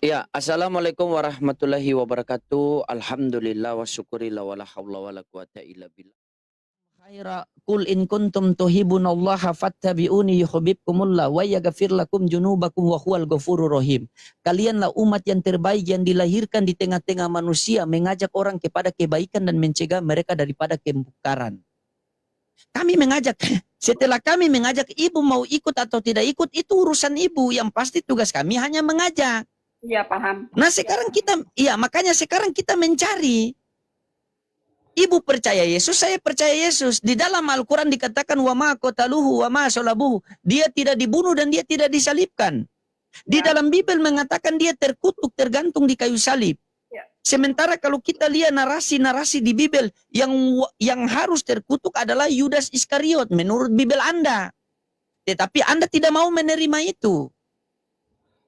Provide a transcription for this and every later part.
Ya, assalamualaikum warahmatullahi wabarakatuh. Alhamdulillah wa syukurillah wa la hawla wa la quwata illa billah. Khaira qul in kuntum tuhibbunallaha fattabi'uni yuhibbukumullah wa yaghfir lakum junubakum wa huwal ghafurur rahim. Kalianlah umat yang terbaik yang dilahirkan di tengah-tengah manusia, mengajak orang kepada kebaikan dan mencegah mereka daripada kemungkaran. Kami mengajak, setelah kami mengajak, ibu mau ikut atau tidak ikut itu urusan ibu. Yang pasti tugas kami hanya mengajak. Iya, paham. Nah sekarang kita, ya makanya sekarang kita mencari. Ibu percaya Yesus, saya percaya Yesus. Di dalam Al-Quran dikatakan wa ma qataluhu wa ma salabuhu. Dia tidak dibunuh dan dia tidak disalibkan. Di dalam Bible mengatakan dia terkutuk, tergantung di kayu salib. Sementara kalau kita lihat narasi-narasi di Bible yang harus terkutuk adalah Yudas Iskariot menurut Bible Anda. Tetapi Anda tidak mau menerima itu.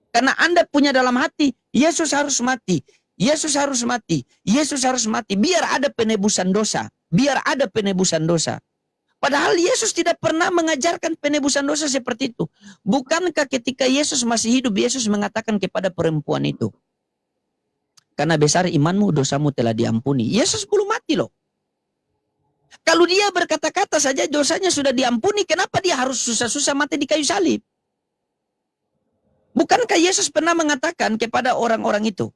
Karena Anda punya dalam hati, Yesus harus mati. Yesus harus mati. Yesus harus mati. Biar ada penebusan dosa. Biar ada penebusan dosa. Padahal Yesus tidak pernah mengajarkan penebusan dosa seperti itu. Bukankah ketika Yesus masih hidup, Yesus mengatakan kepada perempuan itu, karena besar imanmu, dosamu telah diampuni. Yesus belum mati loh. Kalau dia berkata-kata saja dosanya sudah diampuni, kenapa dia harus susah-susah mati di kayu salib? Bukankah Yesus pernah mengatakan kepada orang-orang itu,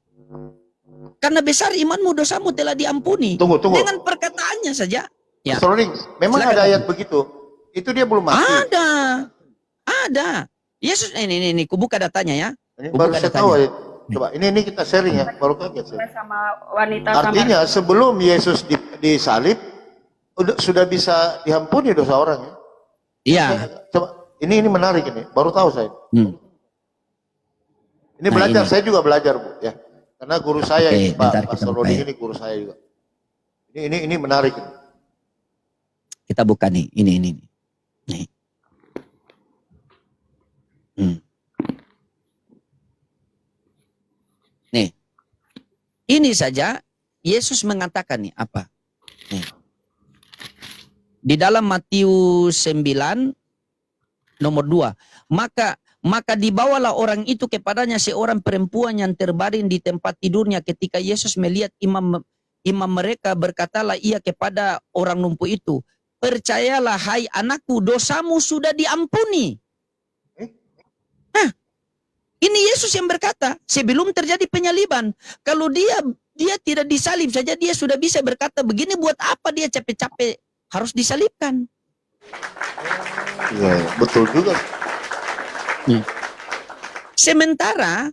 karena besar imanmu, dosamu telah diampuni. Tunggu. Dengan perkataannya saja. Ya. Memang silakan. Ada ayat begitu. Itu dia belum mati. Ada. Yesus ini kubuka datanya ya. Ini baru saya tahu. Coba ini kita sharing ya, baru kaget saya. Sama wanita. Artinya sebelum Yesus disalib sudah bisa diampuni dosa orang ya. Iya. Coba ini menarik ini, baru tahu saya. Ini belajar, saya juga belajar Bu ya. Karena guru saya Pak Solodi ini guru saya juga. Ini menarik ini. Kita buka nih, ini. Nih. Nih. Ini saja Yesus mengatakan nih apa? Nih. Di dalam Matius 9 nomor 2, maka dibawalah orang itu kepadanya seorang perempuan yang terbaring di tempat tidurnya. Ketika Yesus melihat imam mereka, berkatalah ia kepada orang lumpuh itu, percayalah hai anakku, dosamu sudah diampuni. Ini Yesus yang berkata sebelum terjadi penyaliban. Kalau dia tidak disalib saja dia sudah bisa berkata begini, buat apa dia capek-capek harus disalibkan? Ya, betul juga. Sementara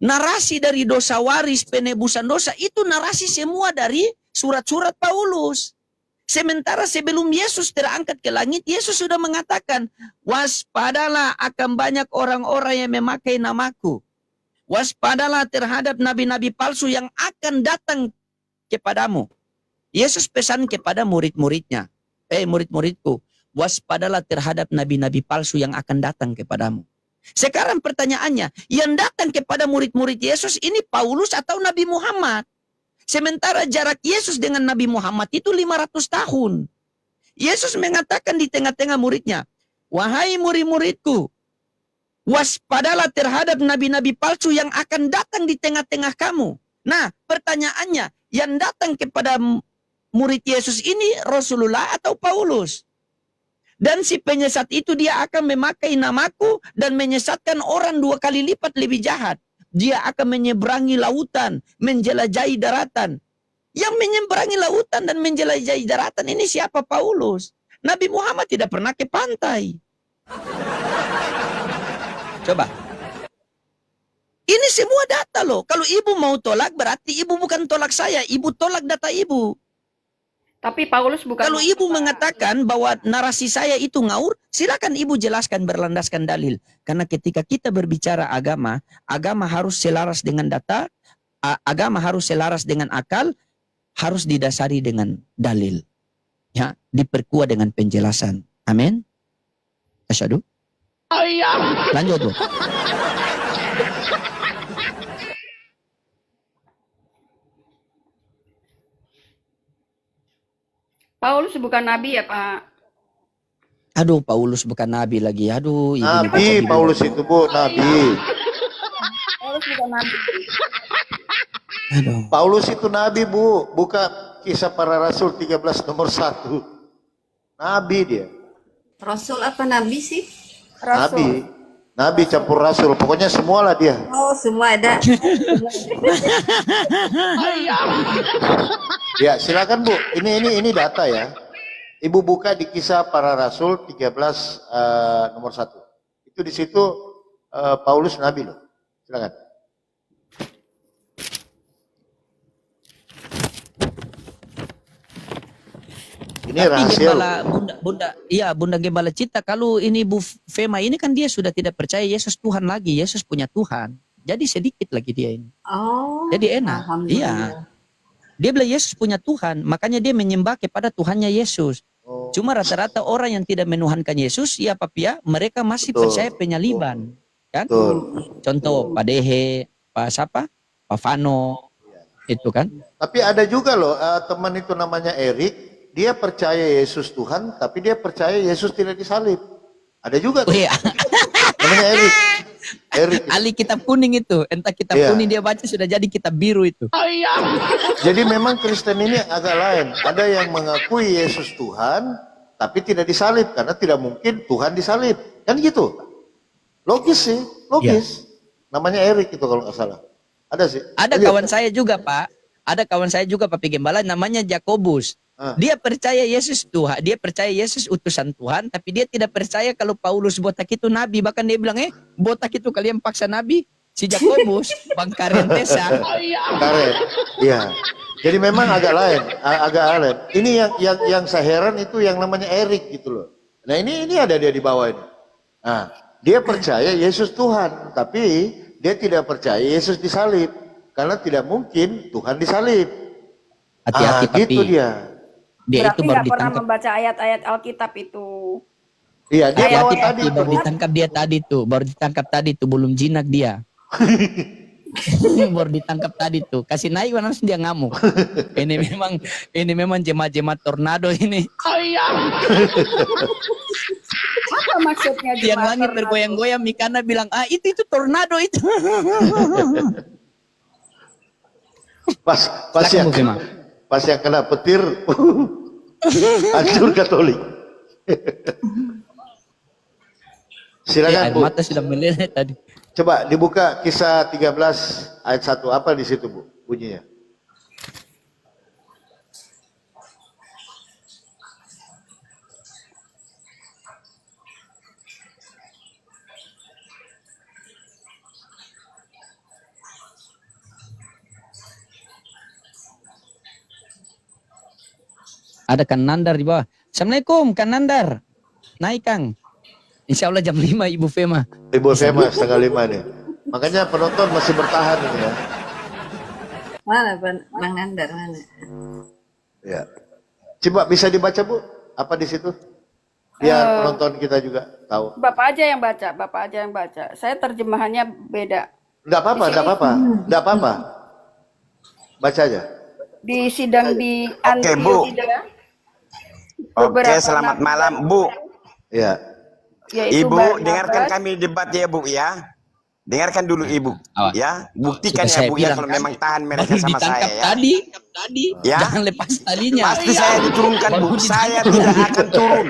narasi dari dosa waris, penebusan dosa itu narasi semua dari surat-surat Paulus. Sementara sebelum Yesus terangkat ke langit, Yesus sudah mengatakan, waspadalah akan banyak orang-orang yang memakai namaku. Waspadalah terhadap nabi-nabi palsu yang akan datang kepadamu. Yesus pesan kepada murid-muridnya, murid-muridku, waspadalah terhadap nabi-nabi palsu yang akan datang kepadamu. Sekarang pertanyaannya, yang datang kepada murid-murid Yesus ini Paulus atau Nabi Muhammad? Sementara jarak Yesus dengan Nabi Muhammad itu 500 tahun. Yesus mengatakan di tengah-tengah muridnya, wahai murid-muridku, waspadalah terhadap nabi-nabi palsu yang akan datang di tengah-tengah kamu. Nah, pertanyaannya, yang datang kepada murid Yesus ini Rasulullah atau Paulus? Dan si penyesat itu dia akan memakai namaku dan menyesatkan orang 2 kali lipat lebih jahat. Dia akan menyeberangi lautan, menjelajahi daratan. Yang menyeberangi lautan dan menjelajahi daratan ini siapa? Paulus. Nabi Muhammad tidak pernah ke pantai. Coba. Ini semua data loh. Kalau ibu mau tolak berarti ibu bukan tolak saya. Ibu tolak data ibu. Tapi Paulus bukan. Kalau ibu mengatakan bahwa narasi saya itu ngawur, silakan ibu jelaskan berlandaskan dalil. Karena ketika kita berbicara agama, agama harus selaras dengan data, agama harus selaras dengan akal, harus didasari dengan dalil. Ya, diperkuat dengan penjelasan. Amin. Asyhadu. Lanjut, Bu. Paulus bukan nabi ya, Pak? Aduh, Paulus bukan nabi lagi. Aduh, nabi Paulus itu, Bu, nabi. Paulus bukan nabi. Aduh. Paulus itu nabi, Bu. Buka Kisah Para Rasul 13 nomor 1. Nabi dia. Rasul apa nabi sih? Nabi. Nabi campur rasul. Pokoknya semualah dia. Oh, semua ada. Ya, silakan Bu. Ini data ya. Ibu buka di Kisah Para Rasul 13 nomor 1. Itu di situ Paulus nabi loh. Silakan. Ini Tapi rahasia. Bunda Gembala Cita, kalau ini Bu Fema ini kan dia sudah tidak percaya Yesus Tuhan lagi, Yesus punya Tuhan. Jadi sedikit lagi dia ini. Oh. Jadi enak. Alhamdulillah. Iya. Dia bilang Yesus punya Tuhan, makanya dia menyembah kepada Tuhannya Yesus. Oh, Cuma rata-rata orang yang tidak menuhankan Yesus, ya Papia, mereka masih Betul. percaya penyaliban. Kan? betul. Contoh Pak Dehe, Pak siapa? Pak Fano. Itu kan? Tapi ada juga loh teman itu namanya Erik. Dia percaya Yesus Tuhan, tapi dia percaya Yesus tidak disalib. Ada juga Oh tuh. iya. Namanya Erik. Erik. Ali kitab kuning itu, entah kitab Iya. kuning dia baca sudah jadi kitab biru itu. Jadi memang Kristen ini agak lain. Ada yang mengakui Yesus Tuhan, tapi tidak disalib karena tidak mungkin Tuhan disalib. Kan gitu. Logis sih, logis. Namanya Erik itu kalau nggak salah. Ada sih. Ada Lihat. kawan saya juga Pak, ada kawan saya juga Pak Gembala namanya Jakobus. Ah. Dia percaya Yesus Tuhan, dia percaya Yesus utusan Tuhan, tapi dia tidak percaya kalau Paulus botak itu nabi. Bahkan dia bilang, botak itu kalian paksa nabi. Si Jakobus, Bang Karentesa. Karet. Iya. Jadi memang agak lain, agak lain. Ini yang saya heran itu yang namanya Erik gitu loh. Nah ini ada dia di bawah ini. Nah, dia percaya Yesus Tuhan, tapi dia tidak percaya Yesus disalib karena tidak mungkin Tuhan disalib. Hati-hati tapi Gitu dia. dia Berarti itu baru nggak pernah ditangkap. membaca ayat-ayat Alkitab itu. Iya, dia bawa Hati-hati tadi tapi itu. baru Bu. ditangkap dia tadi tuh, baru ditangkap tadi tuh, belum jinak dia. Baru ditangkap tadi tuh, kasih naik langsung dia ngamuk. Ini memang jemaat-jemaat tornado ini. Apa maksudnya? Tiang jemaat langit tornado? bergoyang-goyang, Mikana bilang, itu tornado itu. Pas Silakan, yang Bu Fema. pas yang kena petir, hancur Katolik. Silakan Air Bu. mata sudah meleleh tadi. Coba dibuka Kisah 13 ayat 1. Apa di situ Bu bunyinya? Ada Kang Nandar di bawah. Assalamualaikum Kang Nandar. Naik Kang. Insya Allah jam 5 Ibu Fema. Ibu Fema 4:30 nih. Makanya penonton masih bertahan ini ya. Mana Bang Nandar mana? Ya. Coba bisa dibaca Bu, apa di situ? Biar penonton kita juga tahu. Bapak aja yang baca, Bapak aja yang baca. Saya terjemahannya beda. Enggak apa-apa, enggak apa-apa. Enggak apa-apa. Baca aja. Di sidang di Oke, Bu. Antioquia. Oke, beberapa selamat nabi, malam, Bu. Ya. yaitu Ibu, Barnabas. dengarkan kami debat ya, Bu, ya. Dengarkan dulu, Ibu. Awak. Ya, buktikan Sudah saya ya, Bu, ya, bilang kalau kan, memang tahan mereka baru sama ditangkap saya, ya. tadi. Ya. Jangan lepas talinya. Pasti saya diturunkan, Bu. Baru Saya ditangkap tidak tadi. akan turun.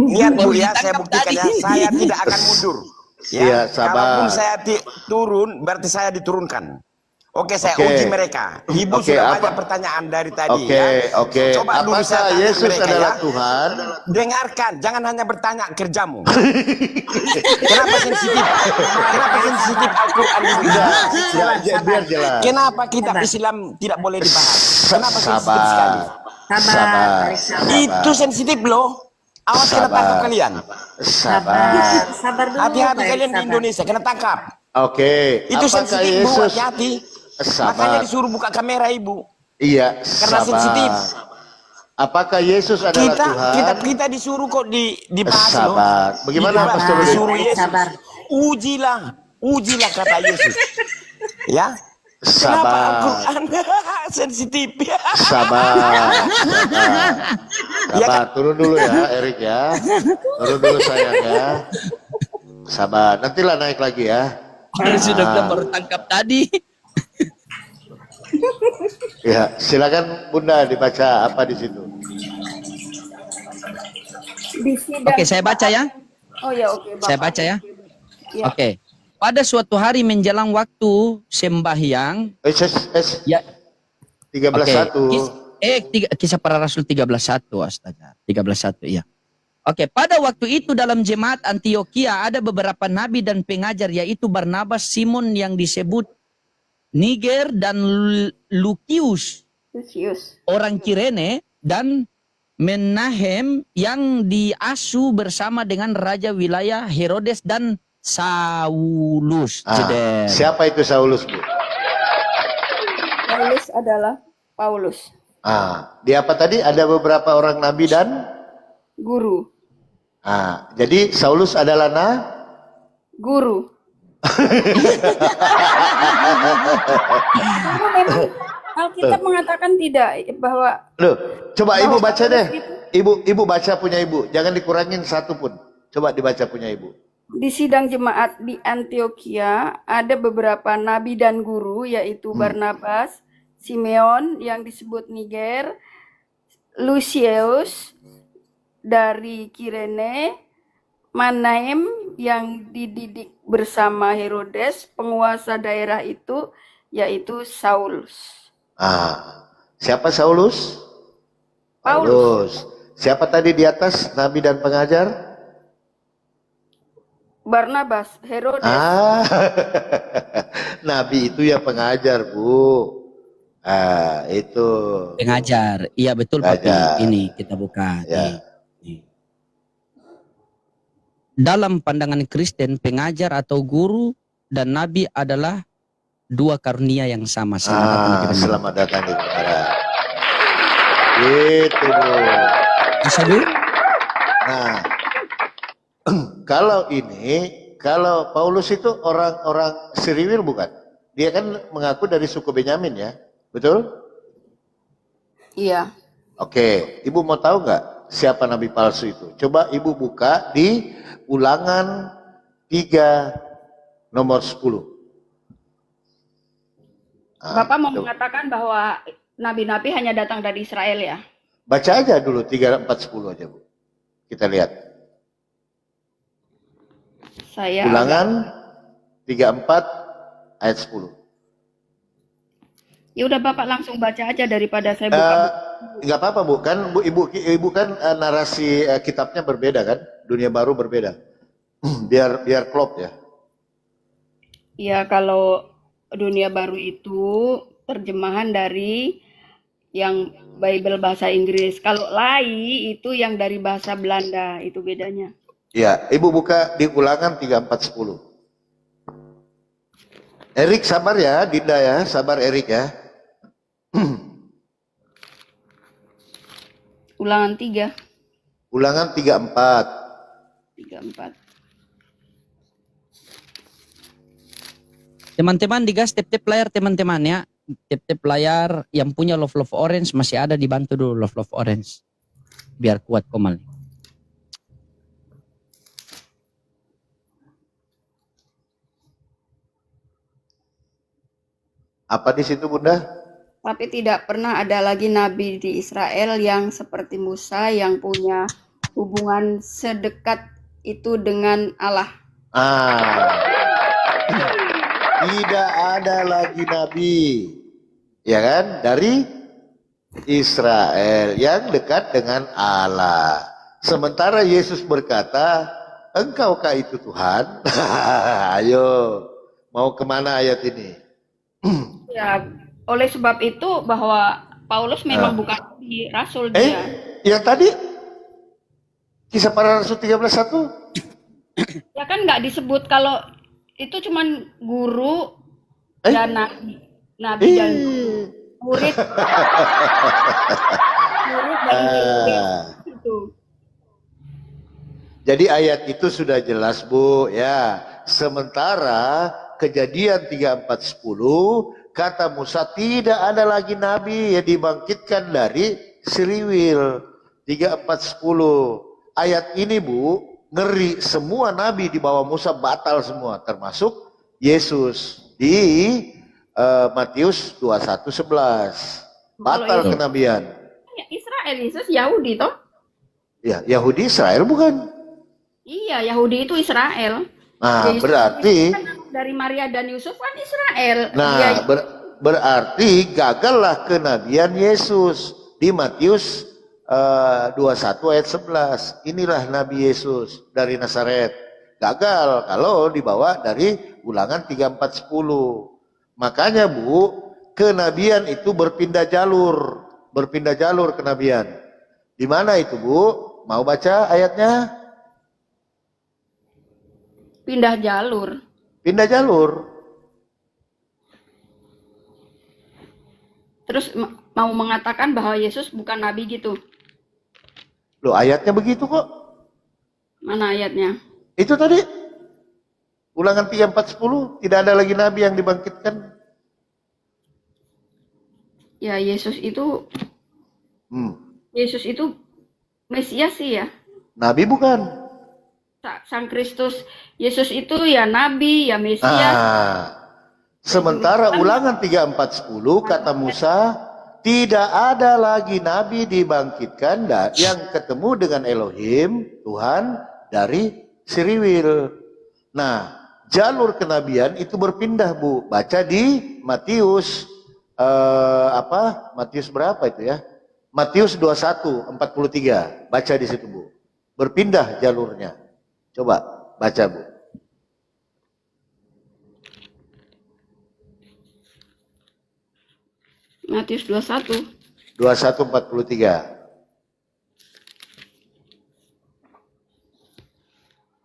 Lihat, Bu, Baru ya, saya ditangkap buktikan ya. tadi. Saya tidak akan mundur. Iya, sabar. Kalaupun saya turun, berarti saya diturunkan. Oke, saya Oke. uji mereka. Ibu Oke, sudah apa- banyak pertanyaan dari tadi, Oke, ya. oke. Coba dulu Apakah saya tanya Yesus mereka, adalah ya. Tuhan? Dengarkan, jangan hanya bertanya kerjamu. Kenapa sensitif? Kenapa sensitif Al-Quran itu? Biar jelas. Kenapa kitab Islam tidak boleh dibahas? Kenapa sensitif sekali? Sabar, tarik sabar. Itu sensitif loh. Awas kena Sabar. tangkap kalian. Sabar. Sabar dulu. Hati-hati tarik kalian di sabar. Indonesia kena tangkap. Oke. Itu Apakah sensitif Bu, Yesus? hati-hati. Sabar. Makanya disuruh buka kamera Ibu. Iya, Karena sabar. sensitif. Apakah Yesus adalah Tuhan? Kita disuruh kok dibahas loh. Sabar. Bagaimana Dibahas, Pastor Rudi? disuruh Tarik Yesus. sabar. Ujilah kata Yesus. Ya. Kenapa Sabar. Al-Quran sensitif? Sabar. Ya Sabar. Turun dulu ya, Erik ya. Turun dulu sayang ya. Sabar. Nantilah naik lagi ya. Sudah baru tangkap tadi. Ya, silakan Bunda dibaca apa di situ. Di sidang Oke, saya baca ya. Oh ya, oke, Bapak. Saya baca ya. Ya. Oke. Pada suatu hari menjelang waktu sembahyang, ya 13:1. Kisah para Rasul 13:1, astaga. 13:1, iya. Oke, pada waktu itu dalam jemaat Antioquia ada beberapa nabi dan pengajar, yaitu Barnabas, Simon yang disebut Niger, dan Lukius Lucius. orang Kirene, dan Menahem yang diasuh bersama dengan raja wilayah Herodes, dan Saulus. Jeder. Siapa itu Saulus, Bu? Paulus adalah Paulus, Di apa tadi? Ada beberapa orang nabi dan guru. jadi Saulus adalah Guru. Guru memang Alkitab mengatakan tidak bahwa Loh, coba Ibu bahwa baca Paulus deh. itu Ibu baca punya Ibu. Jangan dikurangin satu pun. Coba dibaca punya Ibu. di sidang jemaat di Antioquia ada beberapa nabi dan guru, yaitu Barnabas, Simeon yang disebut Niger, Lucius dari Kirene, Manahem yang dididik bersama Herodes, penguasa daerah itu, yaitu Saulus. Siapa Saulus? Paulus. Siapa tadi di atas nabi dan pengajar? Barnabas, Herodes. Nabi itu ya pengajar, Bu. Itu Pengajar. Iya betul, Papi. Pengajar. Ini kita buka. Ya. Nih. Dalam pandangan Kristen, pengajar atau guru dan nabi adalah dua karunia yang sama. Selamat datang di kebenaran. Selamat datang di kebenaran. Itu, Bu. Bisa, Bu? Nah, kalau Paulus itu orang-orang Siriwil bukan? Dia kan mengaku dari suku Benyamin ya, betul? Iya. Oke, Ibu mau tahu nggak siapa nabi palsu itu? Coba Ibu buka di Ulangan 3 nomor 10. Bapak mau coba. mengatakan bahwa nabi-nabi hanya datang dari Israel ya? Baca aja dulu 3, 4, 10 aja, Bu. Kita lihat. Saya Ulangan 34 ayat 10. Ya udah Bapak langsung baca aja daripada saya buka. Enggak apa-apa, Bu. Kan Ibu kan narasi kitabnya berbeda kan? Dunia baru berbeda. biar klop ya. Ya, kalau dunia baru itu terjemahan dari yang Bible bahasa Inggris. Kalau Lai itu yang dari bahasa Belanda, itu bedanya. Ya, Ibu buka di Ulangan 3, 4, 10. Erik sabar ya, Dinda ya, sabar Erik ya. Ulangan 3. Ulangan 3, 4. 3, 4. Teman-teman digas tip-tip layar teman-teman ya. Tip-tip layar yang punya love orange masih ada, dibantu dulu love orange. Biar kuat Komal. Apa di situ, Bunda? Tapi tidak pernah ada lagi nabi di Israel yang seperti Musa yang punya hubungan sedekat itu dengan Allah. Tidak ada lagi nabi, ya kan, dari Israel yang dekat dengan Allah. Sementara Yesus berkata, engkaukah itu Tuhan? Ayo, mau kemana ayat ini? Ya, oleh sebab itu bahwa Paulus memang bukan nabi, rasul dia. Yang tadi Kisah Para Rasul 13:1? Ya kan nggak disebut kalau itu cuman guru dan nabi dan murid. Murid dan itu. Jadi ayat itu sudah jelas, Bu, ya. Sementara Kejadian 3, 4, 10 kata Musa tidak ada lagi nabi yang dibangkitkan dari Siriwil. 3, 4, 10. Ayat ini, Bu, ngeri, semua nabi di bawah Musa batal semua, termasuk Yesus di Matius 21:11. Batal Kalau kenabian. Ya, Israel, Yesus Yahudi toh? Ya, Yahudi Israel bukan? Iya, Yahudi itu Israel. Nah, Yesus berarti kan dari Maria dan Yusuf kan Israel. nah Dia berarti gagallah kenabian Yesus di Matius 21 ayat 11. Inilah Nabi Yesus dari Nazaret. Gagal kalau dibawa dari Ulangan 34:10. Makanya Bu, kenabian itu berpindah jalur kenabian. Di mana itu Bu? Mau baca ayatnya? pindah jalur. Pindah jalur. Terus mau mengatakan bahwa Yesus bukan nabi gitu. Loh, ayatnya begitu kok. Mana ayatnya? Itu tadi Ulangan 34:10, tidak ada lagi nabi yang dibangkitkan. Ya, Yesus itu Mesias sih ya. Nabi bukan. Sang Kristus, Yesus itu ya nabi, ya Mesias. Sementara Ulangan 34:10 kata Musa, tidak ada lagi nabi dibangkitkan yang ketemu dengan Elohim, Tuhan dari Siriwil. Nah, jalur kenabian itu berpindah Bu. Baca di Matius Matius berapa itu ya? Matius 21:43. Baca di situ Bu. Berpindah jalurnya. Coba baca Bu. Matius 21. 21:43.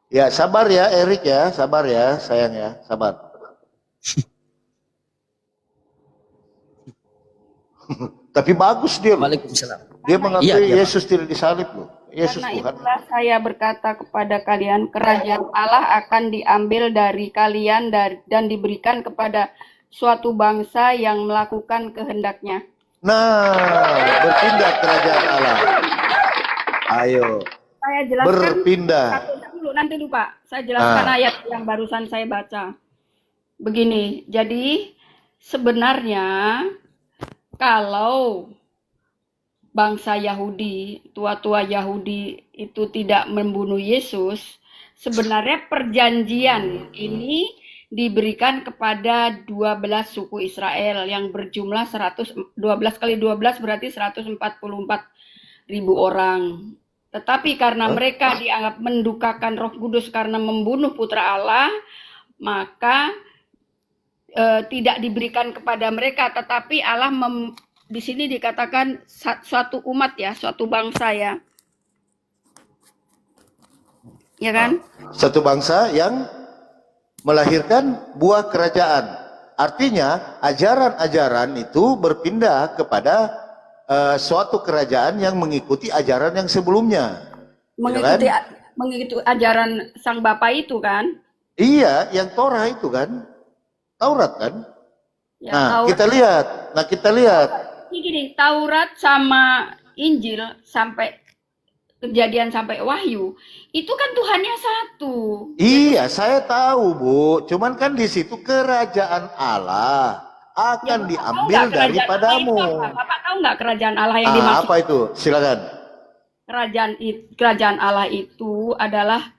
Ya, sabar ya Erik ya, sabar ya sayang ya, sabar. Tapi bagus dia loh. Waalaikumsalam. Dia mengakui Iya, Yesus tidak disalib loh. Yesus Karena Tuhan. itulah saya berkata kepada kalian, kerajaan Allah akan diambil dari kalian dan diberikan kepada suatu bangsa yang melakukan kehendaknya. Nah, berpindah kerajaan Allah. Ayo, Saya jelaskan berpindah. dulu, nanti lupa. Saya jelaskan ayat yang barusan saya baca. Begini, jadi sebenarnya kalau bangsa Yahudi, tua-tua Yahudi itu tidak membunuh Yesus, sebenarnya perjanjian ini diberikan kepada 12 suku Israel yang berjumlah 12 kali 12 berarti 144.000 orang. Tetapi karena mereka dianggap mendukakan Roh Kudus karena membunuh putra Allah, maka tidak diberikan kepada mereka, tetapi Allah di sini dikatakan suatu umat ya, suatu bangsa ya. Ya kan? Satu bangsa yang melahirkan buah kerajaan. Artinya ajaran-ajaran itu berpindah kepada suatu kerajaan yang mengikuti ajaran yang sebelumnya. Mengikuti ajaran sang bapa itu kan? Iya, yang Torah itu kan. Taurat kan? Ya, Nah, Taurat. kita lihat. Ini gini, Taurat sama Injil sampai Kejadian sampai Wahyu, itu kan Tuhannya satu. Iya, saya tahu, Bu. Cuman kan di situ kerajaan Allah akan diambil daripadamu. Bapak tahu nggak kerajaan Allah yang dimaksud? Apa itu? Silakan. Kerajaan Allah itu adalah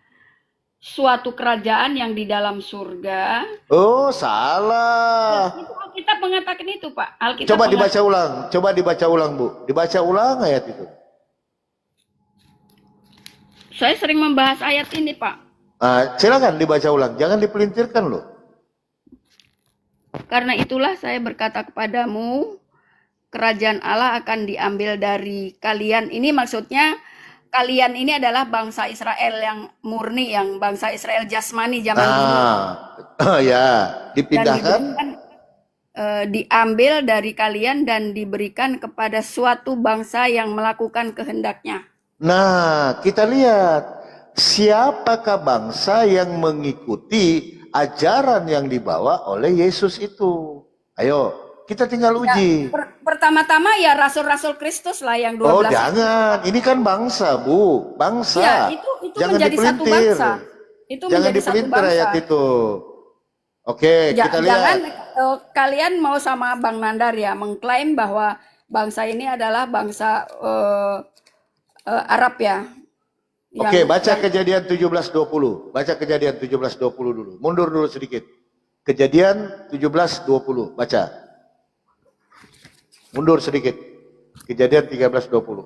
suatu kerajaan yang di dalam surga. Oh, salah. Itu Alkitab mengatakan itu, Pak. Alkitab Coba dibaca ulang. Coba dibaca ulang, Bu. Dibaca ulang ayat itu. Saya sering membahas ayat ini, Pak. Silakan dibaca ulang. Jangan dipelintirkan loh. Karena itulah saya berkata kepadamu, kerajaan Allah akan diambil dari kalian. Ini maksudnya kalian ini adalah bangsa Israel yang murni, yang bangsa Israel jasmani zaman dulu. Ya, dipindahkan. Diambil dari kalian dan diberikan kepada suatu bangsa yang melakukan kehendaknya. Nah, kita lihat siapakah bangsa yang mengikuti ajaran yang dibawa oleh Yesus itu. Ayo, kita tinggal uji. Pertama-tama ya rasul-rasul Kristus lah yang 12. Oh, jangan. Ini kan bangsa, Bu. Bangsa. Ya, itu jangan menjadi satu dipelintir. bangsa. Itu Jangan menjadi satu dipelintir bangsa. ayat itu. Oke, kita Jangan lihat. kalian mau sama Bang Nandar ya mengklaim bahwa bangsa ini adalah bangsa Arab ya. Oke, baca Yang Kejadian 17:20. Baca Kejadian 17:20 dulu. Mundur dulu sedikit. Kejadian 17:20. Baca. Mundur sedikit. Kejadian 13:20.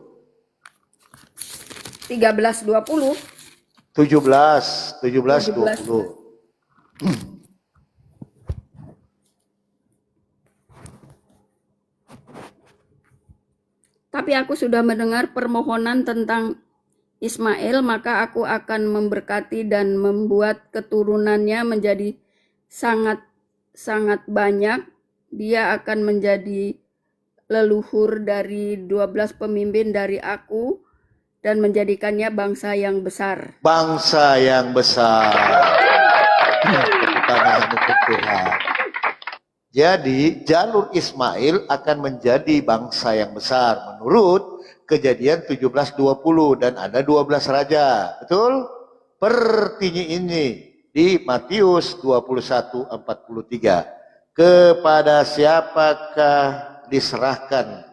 13:20. 17:20. Tapi aku sudah mendengar permohonan tentang Ismail, maka aku akan memberkati dan membuat keturunannya menjadi sangat banyak. Dia akan menjadi leluhur dari 12 pemimpin dari aku dan menjadikannya bangsa yang besar. Bangsa yang besar. Tangan untuk Tuhan. Jadi jalur Ismail akan menjadi bangsa yang besar menurut Kejadian 17:20 dan ada 12 raja. Betul? Pertinyi ini di Matius 21:43. Kepada siapakah diserahkan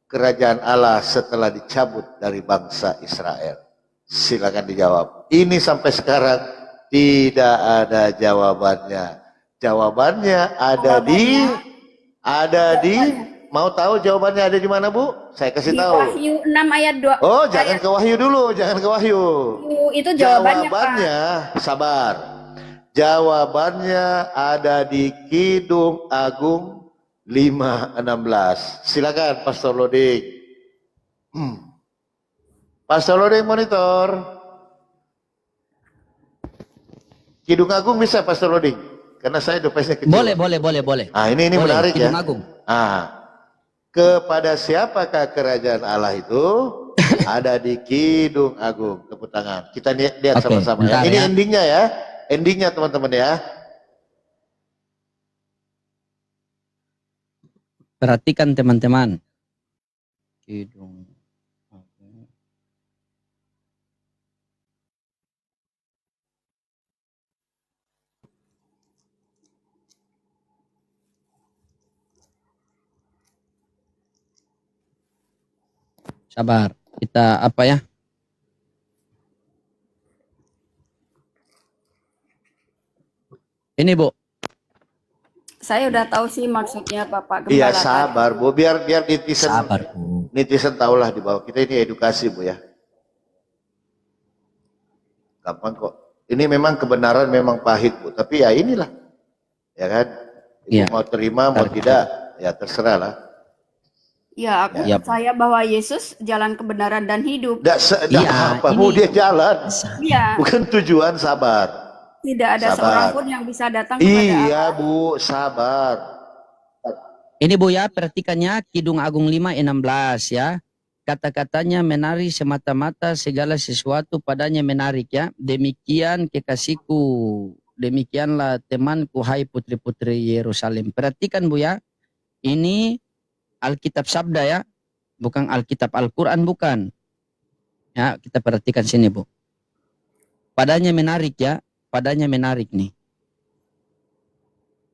kerajaan Allah setelah dicabut dari bangsa Israel? Silakan dijawab. Ini sampai sekarang tidak ada jawabannya. Jawabannya ada di mau tahu jawabannya ada di mana, Bu? Saya kasih Di tahu. Wahyu 6 ayat 2. Oh, jangan ke Wahyu dulu, jangan ke Wahyu. Itu jawabannya, Pak. Jawabannya, sabar. Jawabannya ada di Kidung Agung 5:16. Silakan Pastor Loding. Pastor Loding monitor. Kidung Agung bisa Pastor Loding? Karena saya device-nya kecil. Boleh. Ah, ini Boleh, menarik ya. Kidung Agung. Ah, kepada siapakah kerajaan Allah itu? Ada di Kidung Agung. Tepuk tangan. Kita lihat Oke, sama-sama ya. bentar Ini ya. endingnya ya. Endingnya teman-teman ya. Perhatikan teman-teman. Kidung Agung. Sabar. Kita apa ya? Ini, Bu. Saya udah tahu sih maksudnya Bapak Iya, Gembala. sabar Bu. Biar netizen Sabar, Bu. netizen tahulah di bawah. Kita ini edukasi Bu ya. Gampang kok. Ini memang kebenaran memang pahit Bu. Tapi ya inilah. Ya kan? Ibu Iya. mau terima mau tidak. Ya terserah lah. Ya, aku Ya. percaya bahwa Yesus jalan kebenaran dan hidup. Iya, apa Bu, ini- dia jalan. Iya, Bukan tujuan, sabar. tidak ada Sabar. seorang pun yang bisa datang kepada Iya Allah. Bu, sabar. Ini Bu ya, perhatikannya Kidung Agung 5:16 ya. Kata-katanya menari semata-mata segala sesuatu padanya menarik ya. Demikian kekasihku, demikianlah temanku hai putri-putri Yerusalem. Perhatikan Bu ya, ini Alkitab Sabda ya, bukan Alkitab Al-Quran bukan. Ya, kita perhatikan sini Bu. Padanya menarik ya, padanya menarik nih.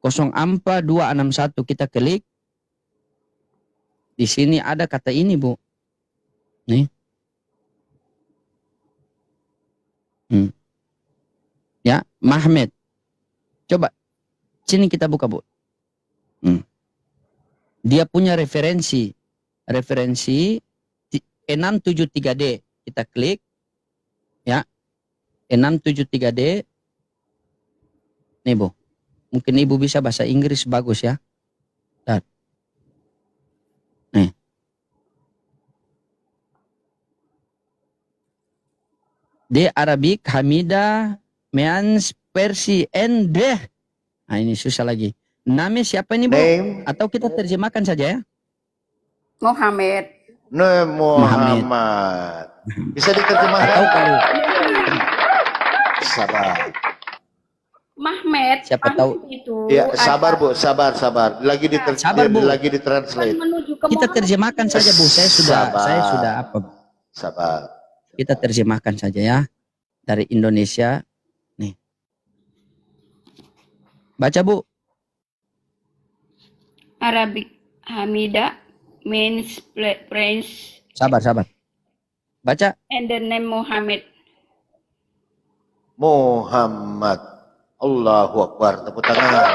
04261 kita klik. Di sini ada kata ini Bu. Nih. Ya, Mahmed. Coba sini kita buka Bu. Dia punya referensi 673D. Kita klik. Ya. 673D. Nih Bu. Mungkin Ibu bisa bahasa Inggris bagus ya. Bentar. Nih. D Arabic Hamida Means Persi Deh. Nah ini susah lagi. Nama siapa ini Bu? Name Atau kita terjemahkan saja ya? Muhammad. Muhammad. Bisa diterjemahkan? Atau kalau Sabar. Mahmed. Siapa Mahmed tahu. itu Ya, sabar ada- Bu, sabar. Lagi Sabar, Bu. lagi kan ditranslate. menuju ke kita Muhammad. terjemahkan saja Bu. Saya sudah apa? Sabar. Kita terjemahkan saja ya dari Indonesia. Nih. Baca Bu. Arabic Hamida means prince Sabar. Baca. and the name Muhammad. Muhammad. Allahu Akbar. Tepuk tangan.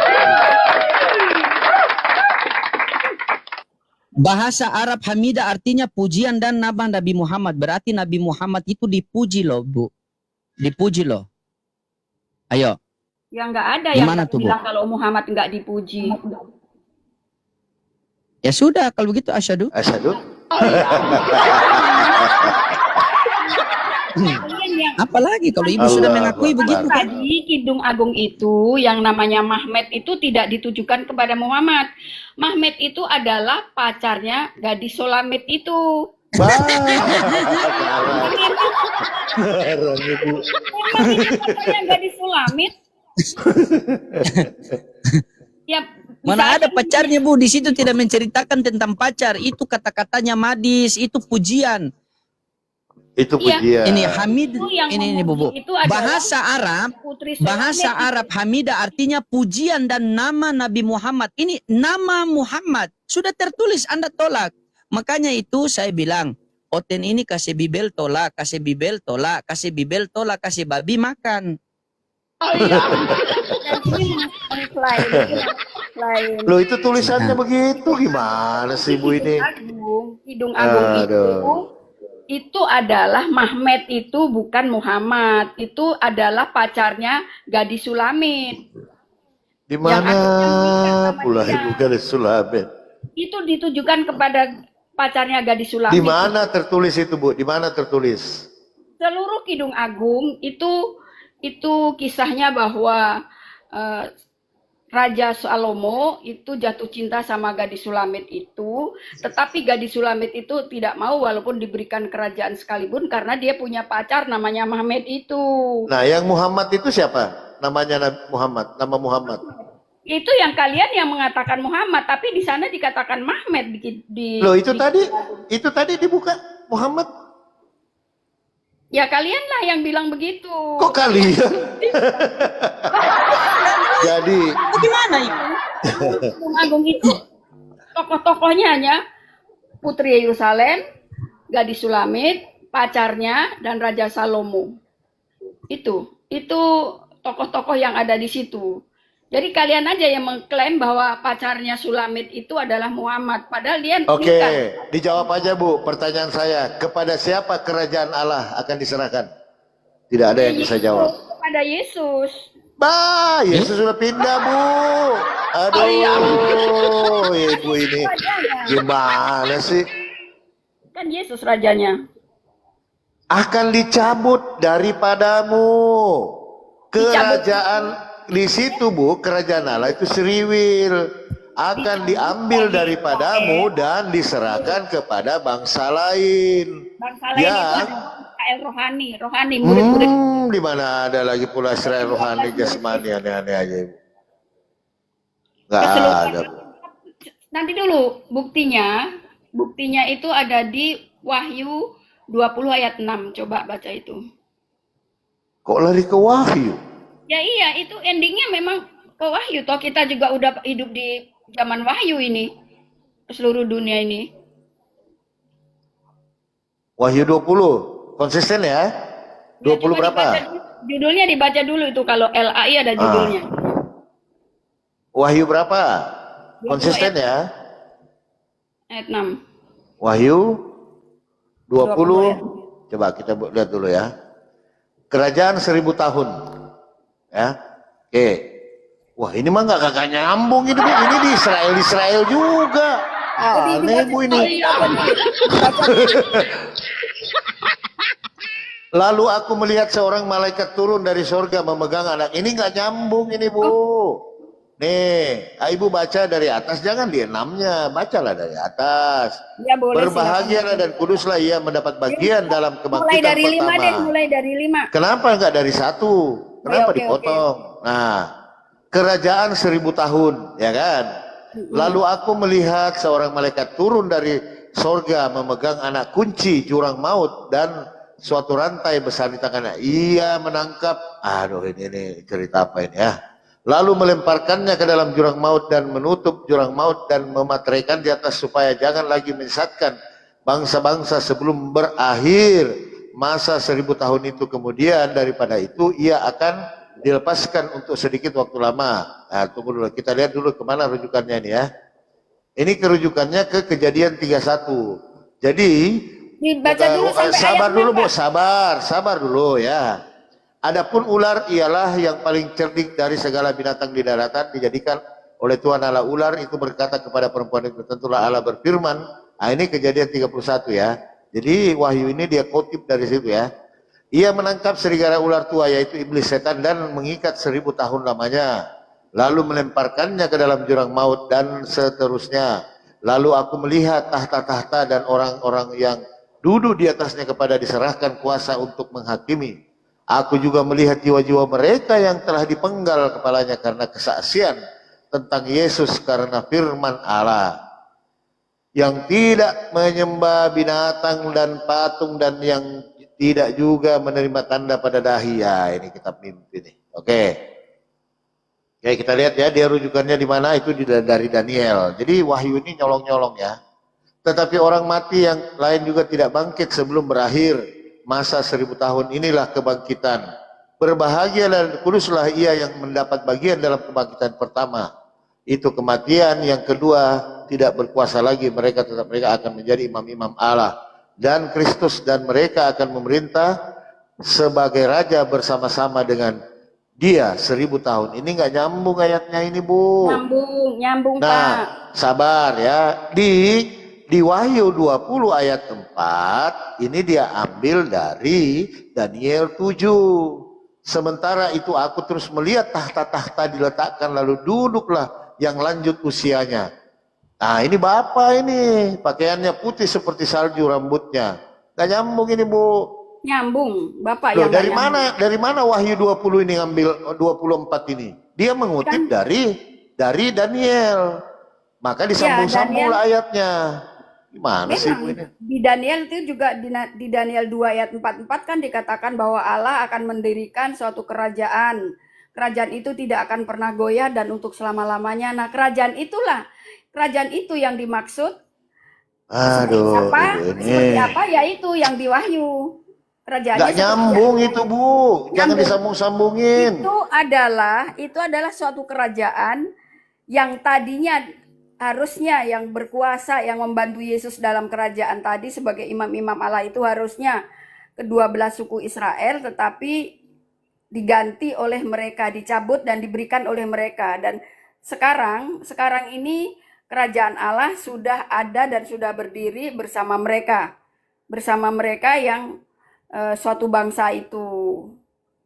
Bahasa Arab Hamidah artinya pujian dan nama Nabi Muhammad. Berarti Nabi Muhammad itu dipuji loh, Bu. Dipuji loh. Ayo. Ya nggak ada Gimana yang tuh, Bu? bilang kalau Muhammad nggak dipuji. Ya sudah, kalau begitu asyhadu. Asyhadu. Kalian yang Apalagi kalau Ibu sudah Allah mengakui Akbar. begitu kan. tadi Kidung Agung itu yang namanya Mahmed itu tidak ditujukan kepada Muhammad. Mahmed itu adalah pacarnya gadis Solamit itu. Garang Ibu. Memang itu pacarnya gadis Solamit. Ya, Mana ada misalkan pacarnya Bu, di situ tidak menceritakan tentang pacar. Itu kata-katanya madis, itu pujian. Itu Iya. pujian. Ini Hamid, Itu yang ini Bu. memuji itu adalah Bahasa Arab, Putri Solamit. bahasa Arab Hamidah artinya pujian dan nama Nabi Muhammad. Ini nama Muhammad sudah tertulis, Anda tolak. Makanya itu saya bilang, Oten ini kasih bibel tolak, kasih bibel tolak, kasih bibel tolak, kasih babi makan. Dan ini selain Loh itu tulisannya begitu, gimana sih Bu ini? Kidung Agung Aduh. itu adalah Mahmed itu bukan Muhammad, itu adalah pacarnya gadis Sulamit. Di Yang mana akhirnya menikah sama pula dia. Ibu gadis Sulamit? Itu ditujukan kepada pacarnya gadis Sulamit. Di mana tertulis itu Bu? Di mana tertulis? Seluruh Kidung Agung itu kisahnya bahwa Raja Salomo itu jatuh cinta sama gadis Sulamit itu, tetapi gadis Sulamit itu tidak mau walaupun diberikan kerajaan sekalipun karena dia punya pacar namanya Mahmed itu. Nah, yang Muhammad itu siapa? Namanya Muhammad, nama Muhammad. Itu yang kalian yang mengatakan Muhammad, tapi di sana dikatakan Mahmed Loh itu tadi dibuka Muhammad. Ya kalianlah yang bilang begitu. Kok kalian? Jadi Bagaimana Ibu? Kidung Agung itu tokoh-tokohnya hanya Putri Yerusalem, gadis Sulamit, pacarnya dan Raja Salomo. Itu tokoh-tokoh yang ada di situ. Jadi kalian aja yang mengklaim bahwa pacarnya Sulamit itu adalah Muhammad, padahal dia Oke, nikah. dijawab aja Bu. Pertanyaan saya, kepada siapa kerajaan Allah akan diserahkan? Tidak ada yang bisa jawab. Kepada Yesus. Bah, Yesus sudah pindah Bu. Aduh, Ibu ini gimana sih? Kan Yesus rajanya. Akan dicabut daripadamu. Kerajaan di situ Bu, kerajaan Allah itu seriwil. Akan diambil daripadamu dan diserahkan kepada bangsa lain. Bangsa lain itu Yang Israel rohani, murid-murid. di mana ada lagi pula Israel rohani jasmani aneh-aneh aja Ibu. Nggak ada Bu. Nanti dulu buktinya itu ada di Wahyu 20 ayat 6. Coba baca itu. Kok lari ke Wahyu? Ya iya, itu endingnya memang ke Wahyu. Toh kita juga udah hidup di zaman Wahyu ini. Seluruh dunia ini. Wahyu 20. Konsisten ya? 20 coba berapa? Judulnya dibaca dulu itu kalau LAI ada judulnya. Wahyu berapa? 20 Konsisten ya? Ayat 6. Wahyu 20. 20 Coba kita lihat dulu ya. Kerajaan 1000 tahun. Ya. Oke. Wah, ini mah nggak kakak nyambung ini Bu. Ini di Israel juga. Aneh Bu ini. Lalu aku melihat seorang malaikat turun dari sorga memegang anak. Ini nggak nyambung ini Bu. Nih, Ibu baca dari atas, jangan di 6-nya, bacalah dari atas. Ya boleh. Berbahagialah dan kuduslah ia mendapat bagian dalam Mulai kebangkitan dari 5 pertama. deh, mulai dari 5. Kenapa enggak dari 1? Kenapa Oke, dipotong? Nah, kerajaan 1000 tahun, ya kan? Lalu aku melihat seorang malaikat turun dari sorga memegang anak kunci jurang maut dan suatu rantai besar di tangannya. Ia menangkap, aduh ini cerita apa ini ya? lalu melemparkannya ke dalam jurang maut dan menutup jurang maut dan memateraikan di atas supaya jangan lagi menyesatkan bangsa-bangsa sebelum berakhir masa 1000 tahun itu. Kemudian daripada itu ia akan dilepaskan untuk sedikit waktu lama. Nah, tunggu dulu, kita lihat dulu kemana rujukannya ini ya. Ini kerujukannya ke Kejadian 31. Jadi Dibaca dulu sampai sabar ayat dulu Bu, berapa? sabar dulu ya. Adapun ular ialah yang paling cerdik dari segala binatang di daratan, dijadikan oleh Tuhan Allah ular itu berkata kepada perempuan itu, tentulah Allah berfirman. Nah, ini Kejadian 31 ya. Jadi wahyu ini dia kutip dari situ ya. Ia menangkap serigala ular tua yaitu iblis setan dan mengikat 1000 tahun lamanya. Lalu melemparkannya ke dalam jurang maut dan seterusnya. Lalu aku melihat tahta-tahta dan orang-orang yang duduk di atasnya kepada diserahkan kuasa untuk menghakimi. Aku juga melihat jiwa-jiwa mereka yang telah dipenggal kepalanya karena kesaksian tentang Yesus karena firman Allah. Yang tidak menyembah binatang dan patung dan yang tidak juga menerima tanda pada dahi. Ya, ini kitab mimpi nih. Oke. Oke, kita lihat ya, dia rujukannya di mana, itu dari Daniel. Jadi wahyu ini nyolong-nyolong ya. Tetapi orang mati yang lain juga tidak bangkit sebelum berakhir masa 1000 tahun. Inilah kebangkitan. Berbahagia dan kuduslah ia yang mendapat bagian dalam kebangkitan pertama. Itu kematian. Yang kedua, tidak berkuasa lagi. Mereka akan menjadi imam-imam Allah dan Kristus, dan mereka akan memerintah sebagai raja bersama-sama dengan dia 1000 tahun. Ini nggak nyambung ayatnya ini Bu. Nyambung Nah, Pak. sabar ya. Di Wahyu 20 ayat 4 ini dia ambil dari Daniel 7. Sementara itu aku terus melihat tahta-tahta diletakkan, lalu duduklah yang lanjut usianya. Nah, ini Bapak ini pakaiannya putih seperti salju, rambutnya. Gak nyambung ini Bu. Nyambung, Bapak Loh, yang nggak nyambung. dari mana Wahyu 20 ini ngambil 24 ini? Dia mengutip dari Daniel. Maka disambung-sambung lah ayatnya. Gimana sih Bu ini? Di Daniel itu juga di Daniel 2 ayat 44 kan dikatakan bahwa Allah akan mendirikan suatu kerajaan. Kerajaan itu tidak akan pernah goyah dan untuk selama-lamanya. Nah, kerajaan itu yang dimaksud. Aduh, Seperti apa ya itu yang di Wahyu. Kerajaannya nggak nyambung itu Bu. Jangan disambung-sambungin. Itu adalah suatu kerajaan yang tadinya harusnya yang berkuasa, yang membantu Yesus dalam kerajaan tadi sebagai imam-imam Allah itu harusnya ke-12 suku Israel, tetapi diganti oleh mereka, dicabut dan diberikan oleh mereka. Dan sekarang ini kerajaan Allah sudah ada dan sudah berdiri bersama mereka yang suatu bangsa itu.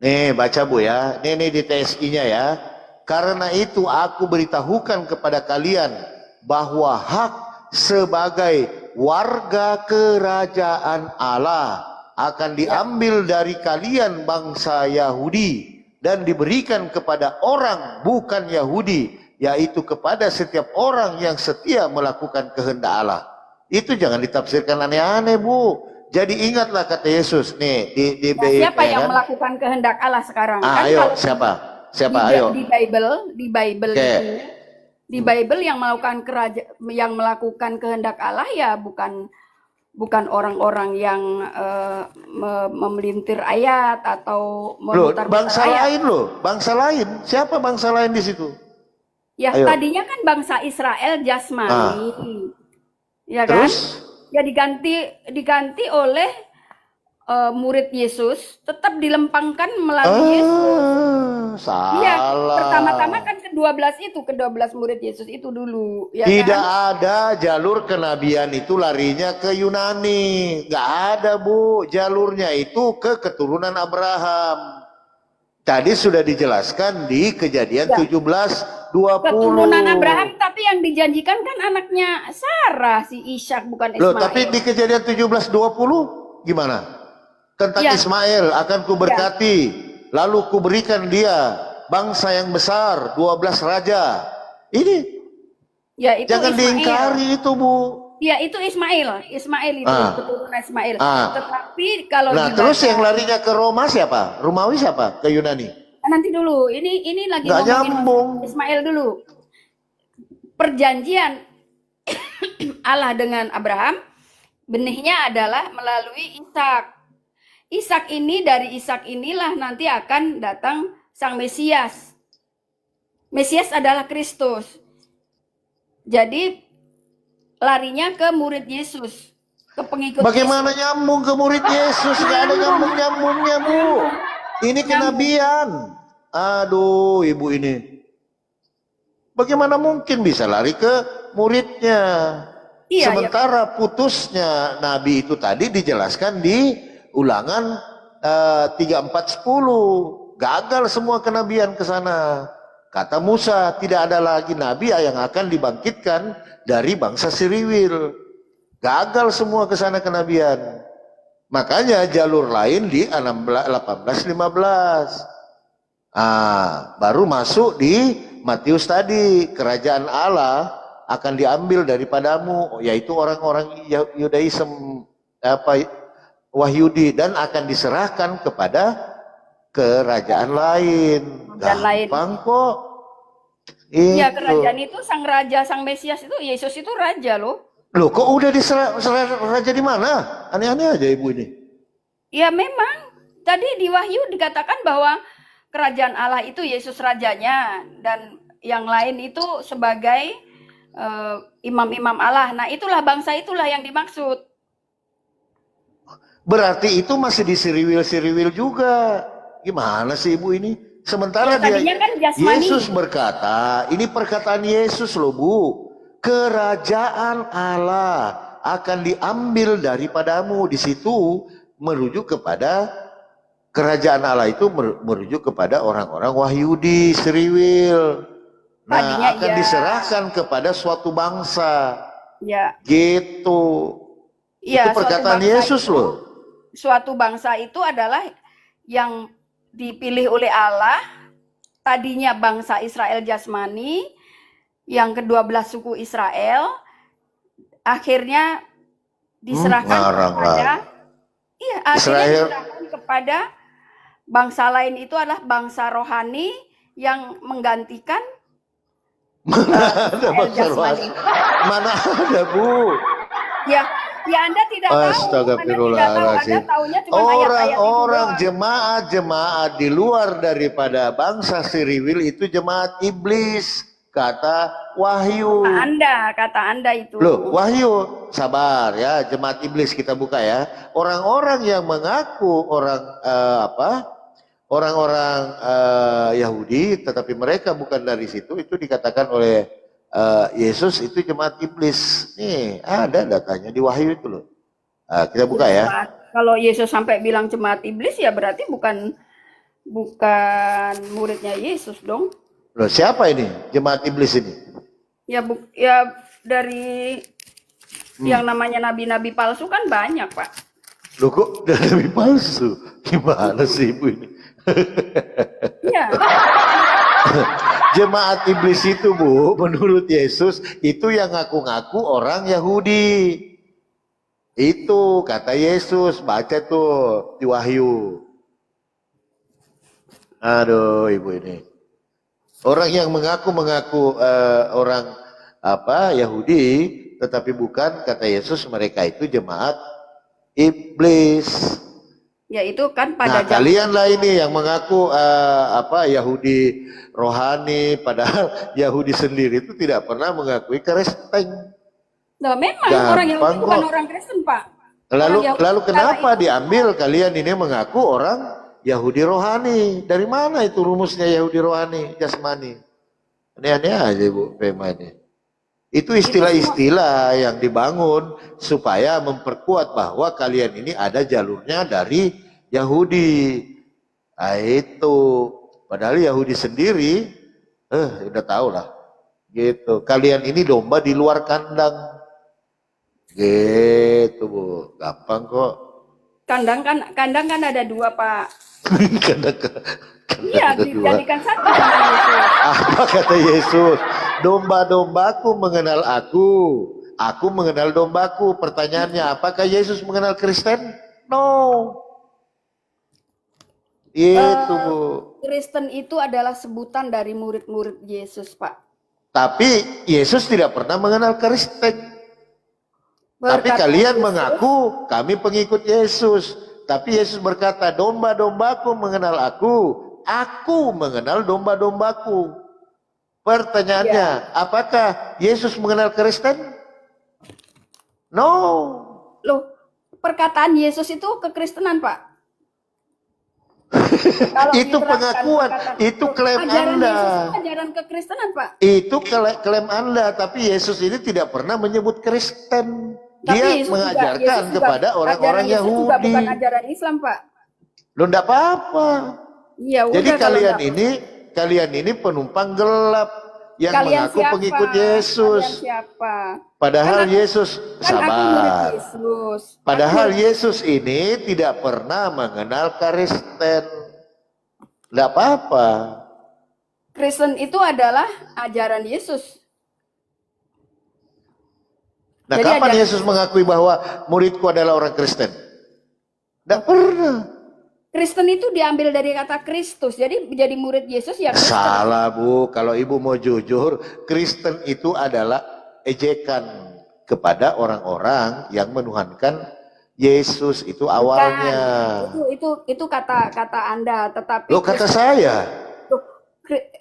Nih baca Bu ya, ini di TSI-nya ya. Karena itu aku beritahukan kepada kalian bahwa hak sebagai warga kerajaan Allah akan diambil dari kalian bangsa Yahudi dan diberikan kepada orang bukan Yahudi, yaitu kepada setiap orang yang setia melakukan kehendak Allah. Itu jangan ditafsirkan aneh-aneh Bu. Jadi ingatlah kata Yesus nih di siapa ya yang kan? melakukan kehendak Allah sekarang? Ah, Kan ayo kalau siapa ayo di Bible Oke. itu, di Bible yang melakukan kehendak Allah ya bukan orang-orang yang memelintir ayat atau loh, memutar bangsa ayat. lain loh, bangsa lain. Siapa bangsa lain di situ? Ya, Ayo. tadinya kan bangsa Israel jasmani. Ya kan? Terus? Ya diganti oleh murid Yesus, tetap dilempangkan melalui Yesus. Salah. Iya, pertama-tama kan ke-12 murid Yesus itu dulu, ya Tidak kan? ada jalur kenabian itu larinya ke Yunani. Nggak ada Bu, jalurnya itu ke keturunan Abraham. Tadi sudah dijelaskan di Kejadian Ya. 17:20. Keturunan Abraham, tapi yang dijanjikan kan anaknya Sarah, si Ishak, bukan Loh, Ismail. tapi di Kejadian 17:20 gimana? Tentang Ya. Ismail akan kuberkati, lalu kuberikan dia bangsa yang besar, 12 raja. Ini Ya, itu jangan Ismail. diingkari itu Bu. Ya, itu Ismail itu keturunan Ismail. Ah. Tetapi kalau Nah dibaca, terus yang larinya ke Roma siapa? Romawi siapa? Ke Yunani? nanti dulu. Ini lagi Nggak ngomongin nyambung. Ismail dulu. Perjanjian Allah dengan Abraham, benihnya adalah melalui Ishak. Ishak ini, dari Ishak inilah nanti akan datang Sang Mesias. Mesias adalah Kristus. Jadi larinya ke murid Yesus, ke pengikut Bagaimana Yesus. nyambung ke murid Yesus? Nggak ada nyambung-nyambungnya, Bu. Ini kenabian. Aduh, ibu ini. Bagaimana mungkin bisa lari ke muridnya? Iya, Sementara putusnya Nabi itu tadi dijelaskan di Ulangan 34:10. Gagal semua kenabian ke sana. Kata Musa, tidak ada lagi nabi yang akan dibangkitkan dari bangsa Siriwil. Gagal semua ke sana kenabian. Makanya jalur lain di 18-15. Baru masuk di Matius tadi, kerajaan Allah akan diambil daripadamu, yaitu orang-orang Yudaism, Wahyudi, dan akan diserahkan kepada kerajaan lain. Gampang kok. Ya, Itu. kerajaan itu sang raja, sang Mesias itu, Yesus itu raja loh. Loh, kok udah diserah raja di mana? Aneh-aneh aja ibu ini. Ya memang, tadi di Wahyu dikatakan bahwa kerajaan Allah itu Yesus rajanya, dan yang lain itu sebagai imam-imam Allah. Nah, itulah bangsa itulah yang dimaksud. Berarti itu masih di Siriwil juga. Gimana sih ibu ini? Sementara Ya, tadinya kan jasmani. Yesus berkata, ini perkataan Yesus loh Bu. Kerajaan Allah akan diambil daripadamu. Di situ merujuk kepada kerajaan Allah itu merujuk kepada orang-orang Wahyudi, Siriwil. Nah, Tadinya akan ya. diserahkan kepada suatu bangsa. Ya, Gitu. ya, Itu perkataan suatu bangsa Yesus itu- loh. Suatu bangsa itu adalah yang dipilih oleh Allah, tadinya bangsa Israel jasmani, yang ke-12 suku Israel, akhirnya diserahkan ngarang kepada lah. iya, akhirnya Israel. diserahkan kepada bangsa lain. Itu adalah bangsa rohani yang menggantikan Ada Israel bangsa jasmani. Mana ada Bu? Ya, Anda tidak tahu. Anda tidak tahu. Anda Astagfirullahaladzim. tahunya cuma ayat-ayat itu Orang-orang doang. jemaat-jemaat di luar daripada bangsa Siriwil itu jemaat iblis, kata Wahyu. Kata Anda itu. Loh, Wahyu, sabar ya, jemaat iblis kita buka ya. Orang-orang yang mengaku orang-orang Yahudi, tetapi mereka bukan dari situ, itu dikatakan oleh Yesus itu jemaat iblis. Nih, ada datanya di Wahyu itu loh. Kita buka ya. Kalau Yesus sampai bilang jemaat iblis, ya berarti bukan muridnya Yesus dong. Loh, siapa ini jemaat iblis ini? Ya dari yang namanya nabi-nabi palsu kan banyak, Pak. Loh, kok dari palsu? Gimana sih ibu ini? Iya. Jemaat iblis itu Bu, menurut Yesus itu yang ngaku-ngaku orang Yahudi. Itu kata Yesus, baca tuh di Wahyu. Aduh ibu ini. Orang yang mengaku orang Yahudi, tetapi bukan, kata Yesus, mereka itu jemaat iblis. Ya itu kan Nah, pada zaman kalian lah ini yang mengaku Yahudi rohani, padahal Yahudi sendiri itu tidak pernah mengakui Kristen. Nah, memang Gampang orang Yahudi bukan kok. orang Kristen, Pak. Lalu Orang Yahudi kenapa kala itu- diambil kalian ini mengaku orang Yahudi rohani? Dari mana itu rumusnya Yahudi rohani, jasmani? Aneh-aneh aja Bu Pema ini. Itu istilah-istilah yang dibangun supaya memperkuat bahwa kalian ini ada jalurnya dari Yahudi. Nah, itu. Padahal Yahudi sendiri, udah tahu lah. Gitu. Kalian ini domba di luar kandang. Gitu Bu. Gampang kok. kandang kan ada dua, Pak. Kandang Iya, ada dua. dijadikan satu sama Yesus. Apa kata Yesus? Domba-dombaku mengenal aku mengenal dombaku. Pertanyaannya, apakah Yesus mengenal Kristen? No. Itu, Eh, Bu. Kristen itu adalah sebutan dari murid-murid Yesus, Pak. Tapi Yesus tidak pernah mengenal Kristen. Tapi Berkata kalian Yesus, mengaku kami pengikut Yesus. Tapi Yesus berkata, domba-dombaku mengenal aku mengenal domba-dombaku. Pertanyaannya, ya, apakah Yesus mengenal Kristen? No. loh, perkataan Yesus itu kekristenan, Pak. Kalau Itu diterapkan pengakuan, perkataan itu klaim ajaran Anda. Yesus itu ajaran kekristenan, Pak. Itu klaim Anda, tapi Yesus ini tidak pernah menyebut Kristen. Tapi Dia Yesus mengajarkan juga kepada ajaran orang-orang Yesus juga Yahudi. bukan ajaran Islam, Pak. Loh, enggak apa-apa. Iya, Jadi udah kalau kalian ini penumpang gelap yang kalian mengaku siapa? pengikut Kalian Yesus. siapa? Padahal Kan aku, Yesus kan aku murid sabar. Yesus. Padahal Aku Yesus ini tidak pernah mengenal Kristen. Enggak apa-apa. Kristen itu adalah ajaran Yesus. Nah, Jadi kapan ajaran Yesus mengakui bahwa muridku adalah orang Kristen? Enggak pernah. Kristen itu diambil dari kata Kristus. Jadi menjadi murid Yesus ya Kristen. Salah, Bu. Kalau Ibu mau jujur, Kristen itu adalah ejekan kepada orang-orang yang menuhankan Yesus itu awalnya. Itu kata Anda, tetapi Loh, kata saya.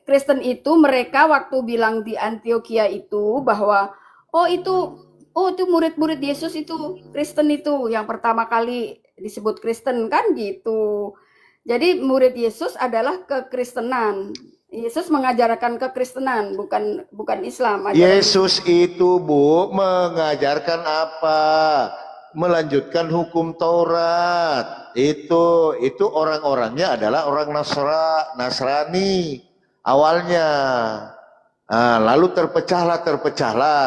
Kristen itu mereka waktu bilang di Antioquia itu bahwa itu murid-murid Yesus itu Kristen itu yang pertama kali disebut Kristen kan gitu. Jadi murid Yesus adalah kekristenan. Yesus mengajarkan kekristenan, bukan Islam. Yesus itu, Bu, mengajarkan apa? Melanjutkan hukum Taurat. Itu orang-orangnya adalah orang Nasrani awalnya. Nah, lalu terpecahlah,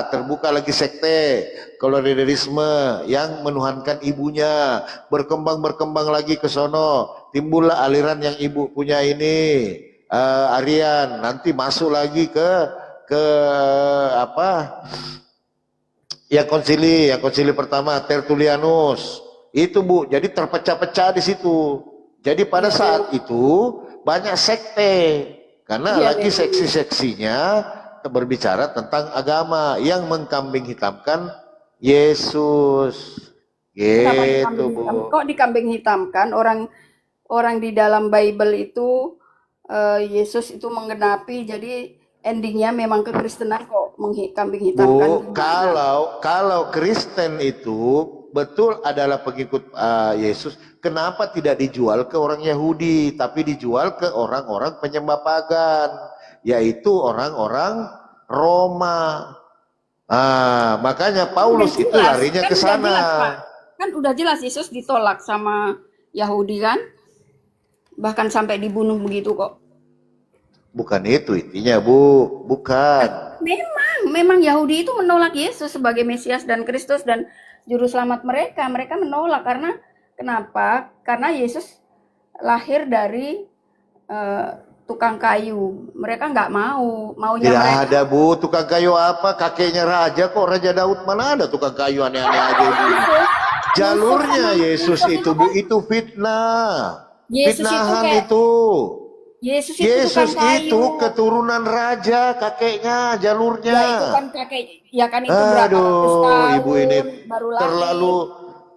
terbuka lagi sekte kolonialisme yang menuhankan ibunya, berkembang lagi ke sono, timbullah aliran yang ibu punya ini, Arian, nanti masuk lagi ke apa? Yang konsili pertama Tertullianus. Itu, Bu, jadi terpecah-pecah di situ. Jadi pada saat itu banyak sekte. Karena lagi seksi-seksinya berbicara tentang agama yang mengkambing hitamkan Yesus. Gitu, Bu. Kok dikambing hitamkan? Orang di dalam Bible itu Yesus itu menggenapi, jadi endingnya memang kekristenan kok kambing hitamkan. Bu, kalau Kristen itu betul adalah pengikut Yesus, kenapa tidak dijual ke orang Yahudi, tapi dijual ke orang-orang penyembah pagan, yaitu orang-orang Roma. Makanya Paulus itu larinya ke sana. Kan udah jelas Yesus ditolak sama Yahudi kan, bahkan sampai dibunuh begitu kok. Bukan itu intinya, Bu, bukan. Memang Yahudi itu menolak Yesus sebagai Mesias dan Kristus dan juru selamat mereka. Mereka menolak karena kenapa? Karena Yesus lahir dari tukang kayu. Mereka nggak maunya Tidak mereka. ada, Bu, tukang kayu apa? Kakeknya raja kok, Raja Daud, mana ada tukang kayu aneh-aneh aja, Bu. Jalurnya Yesus itu, Bu, itu fitnah. Fitnahan itu. Yesus Yesus tukang kayu. itu keturunan raja, kakeknya, jalurnya. Ya itu kan kakek, ya kan itu berapa ratus Aduh, tahun Ibu ini baru lahir.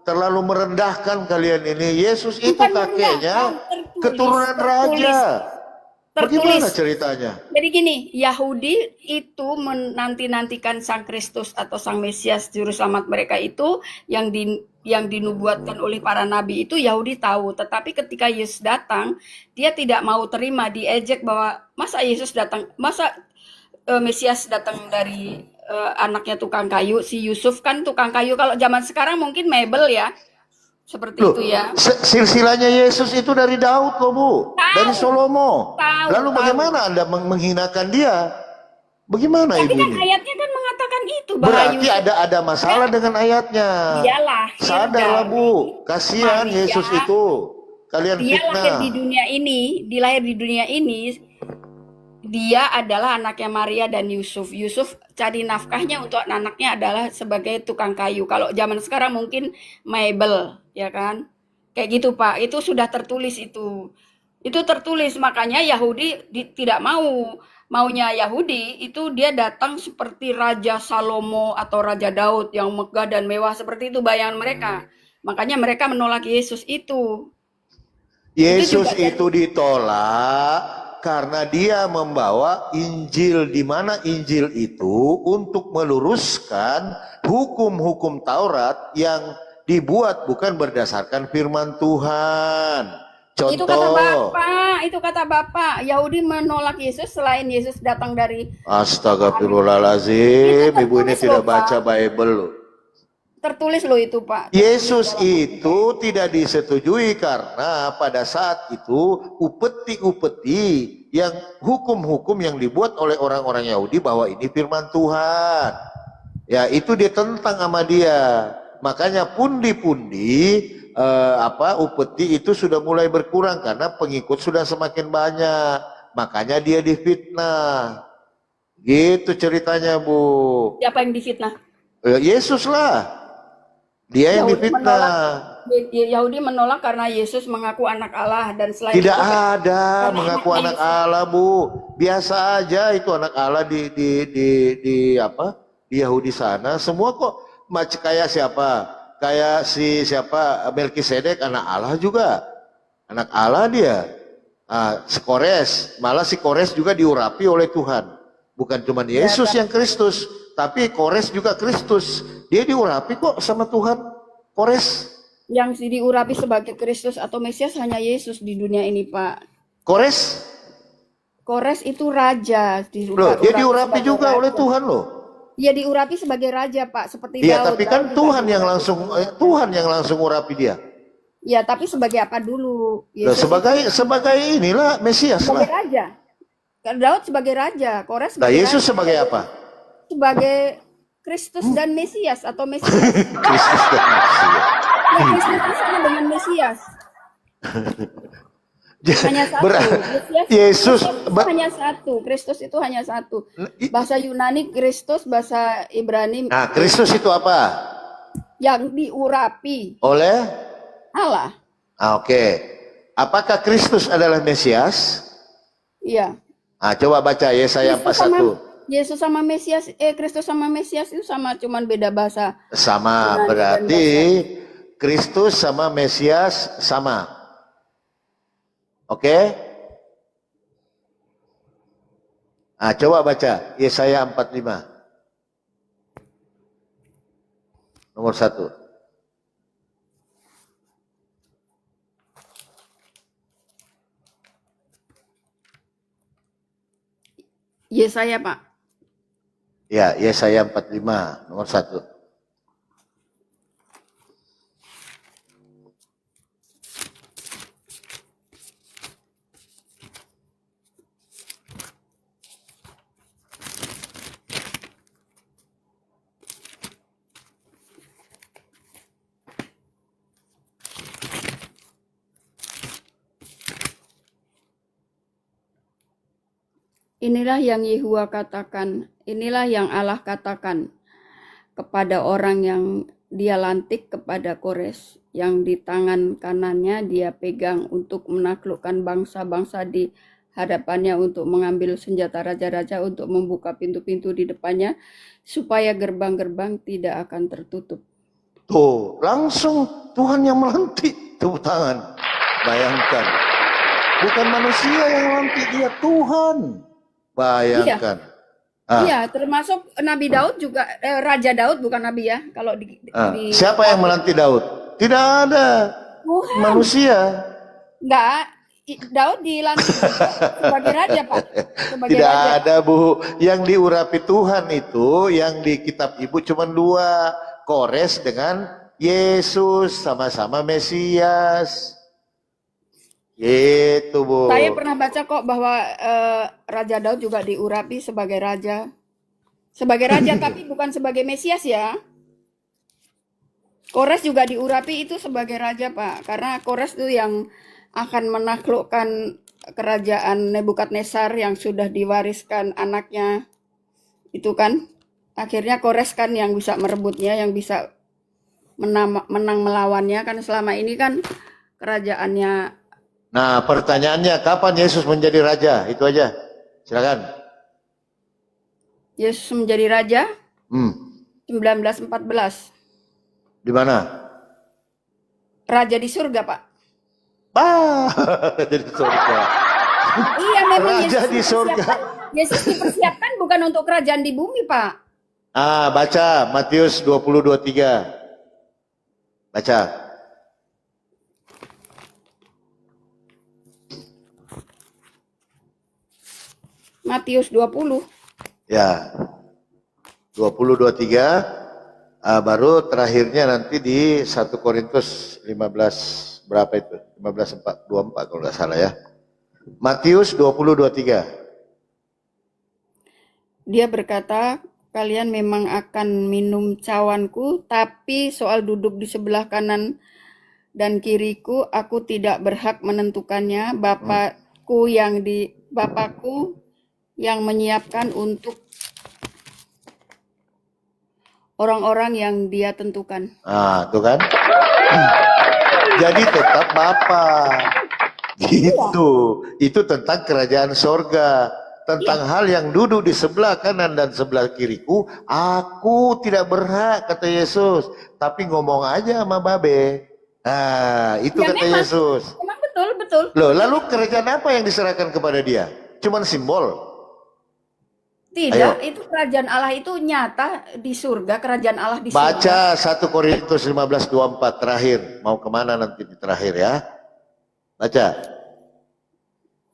terlalu merendahkan kalian ini. Yesus itu Bukan kakeknya merendahkan, keturunan raja. Bagaimana ceritanya? Jadi gini, Yahudi itu menanti-nantikan Sang Kristus atau Sang Mesias juru selamat mereka itu yang dinubuatkan oleh para nabi itu Yahudi tahu. Tetapi ketika Yesus datang, dia tidak mau terima, diejek bahwa masa Yesus datang, masa Mesias datang dari anaknya tukang kayu. Si Yusuf kan tukang kayu. Kalau zaman sekarang mungkin mebel ya. Seperti Loh, itu ya. Silsilahnya Yesus itu dari Daud kok, Bu. Dari Salomo. Lalu bagaimana Anda menghinakan dia? Bagaimana Tapi Ibu kan ini? ayatnya kan mengatakan itu bahwa Berarti ada masalah dengan ayatnya. Dia lahir Sadarlah, dari Bu. Kasihan Maria. Yesus itu. Kalian Dia fitnah. lahir di dunia ini, dia adalah anaknya Maria dan Yusuf. Yusuf cari nafkahnya untuk anaknya adalah sebagai tukang kayu. Kalau zaman sekarang mungkin mebel, ya kan? Kayak gitu, Pak. Itu sudah tertulis itu. Itu tertulis, makanya Yahudi tidak mau. Maunya Yahudi itu dia datang seperti Raja Salomo atau Raja Daud yang megah dan mewah, seperti itu bayangan mereka. Makanya mereka menolak Yesus itu. Yesus juga itu ditolak karena dia membawa Injil, di mana Injil itu untuk meluruskan hukum-hukum Taurat yang dibuat bukan berdasarkan firman Tuhan. Itu kata Contoh, Bapak, Yahudi menolak Yesus selain Yesus datang dari astagfirullahalazim, Itu ibu ini tertulis tidak loh, Pak. baca Bible loh. tertulis loh itu, Pak. Yesus itu tidak disetujui karena pada saat itu upeti-upeti yang hukum-hukum yang dibuat oleh orang-orang Yahudi bahwa ini firman Tuhan. Ya, itu ditentang sama dia. Makanya pundi-pundi upeti itu sudah mulai berkurang karena pengikut sudah semakin banyak. Makanya dia difitnah. Gitu ceritanya, Bu. Siapa yang difitnah? Yesus lah. Dia yang Yahudi difitnah. Yahudi menolak karena Yesus mengaku anak Allah, dan selain Tidak itu ada mengaku anak Allah, Bu. Biasa aja itu anak Allah di Yahudi sana. Semua kok kayak siapa? Kayak siapa? Melkisedek anak Allah juga. Anak Allah dia. Si Kores, malah si Kores juga diurapi oleh Tuhan. Bukan cuma Yesus yang Kristus, tapi Kores juga Kristus. Dia diurapi kok sama Tuhan. Kores. Yang diurapi sebagai Kristus atau Mesias hanya Yesus di dunia ini, Pak. Kores? Kores itu raja. Loh, dia diurapi juga oleh Tuhan loh. Dia diurapi sebagai raja, Pak, seperti Iya, Daud. tapi kan Tuhan yang langsung urapi dia. Ya, tapi sebagai apa dulu? Loh, sebagai inilah Mesias sebagai lah. raja. Daud sebagai raja, Kores Nah, sebagai Yesus raja. sebagai apa? Sebagai Kristus dan Mesias atau Mesias. Kristus dan Mesias. Ya, Kristus itu sama dengan Mesias. Hanya satu. Yesus itu hanya satu. Kristus itu hanya satu. Bahasa Yunani Kristus, bahasa Ibrani. Nah, Kristus itu apa? Yang diurapi Oleh Allah. Oke. Apakah Kristus adalah Mesias? Iya. Coba baca Yesaya 41. Yesus sama Mesias, Kristus sama Mesias itu sama, cuman beda bahasa. Sama, Yunani berarti Kristus sama Mesias sama. Oke? Coba baca Yesaya 45. Nomor 1. Yesaya, Pak. Ya, Yesaya 45 nomor 1. Inilah yang Yehuwa katakan, inilah yang Allah katakan kepada orang yang dia lantik, kepada Kores, yang di tangan kanannya dia pegang untuk menaklukkan bangsa-bangsa di hadapannya, untuk mengambil senjata raja-raja, untuk membuka pintu-pintu di depannya, supaya gerbang-gerbang tidak akan tertutup. Tuh, langsung Tuhan yang melantik. Tepuk tangan. Bayangkan. Bukan manusia yang melantik, dia Tuhan. Bayangkan. Iya, termasuk Nabi Daud juga, Raja Daud bukan Nabi ya. Kalau siapa yang melantik Daud? Tidak ada. Tuhan. Manusia. Enggak, Daud dilantik sebagai raja, Pak. Sebagai Tidak raja. ada, Bu. Yang diurapi Tuhan itu, yang di kitab Ibu cuma 2. Kores dengan Yesus, sama-sama Mesias. Itu, Bu. Saya pernah baca kok bahwa Raja Daud juga diurapi sebagai raja. Sebagai raja tapi bukan sebagai Mesias ya. Kores juga diurapi itu sebagai raja, Pak. Karena Kores itu yang akan menaklukkan kerajaan Nebukadnezar yang sudah diwariskan anaknya. Itu kan. Akhirnya Kores kan yang bisa merebutnya, yang bisa menang melawannya. Kan selama ini kan kerajaannya Nah, pertanyaannya kapan Yesus menjadi raja? Itu aja. Silakan. Yesus menjadi raja Hmm. 1914. Di mana? Raja di surga, Pak. Jadi surga. Iya, memang Raja di surga. Yesus dipersiapkan bukan untuk kerajaan di bumi, Pak. Baca Matius 20:23. Baca. Matius 20. Ya. 20:23. Baru terakhirnya nanti di 1 Korintus 15 berapa itu? 15:24 kalau nggak salah ya. Matius 20:23. Dia berkata, kalian memang akan minum cawanku, tapi soal duduk di sebelah kanan dan kiriku, aku tidak berhak menentukannya. Bapakku yang menyiapkan untuk orang-orang yang dia tentukan. Tuh kan? Jadi tetap Bapak. Gitu. Itu tentang kerajaan sorga. Tentang hal yang duduk di sebelah kanan dan sebelah kiriku, aku tidak berhak, kata Yesus. Tapi ngomong aja sama Babe. Itu Ya, kata memang. Yesus. Memang betul. Loh, lalu kerajaan apa yang diserahkan kepada dia? Cuman simbol. Tidak, Ayo. itu kerajaan Allah itu nyata di surga, kerajaan Allah di surga. Baca 1 Korintus 15:24 terakhir. Mau kemana nanti di terakhir ya? Baca.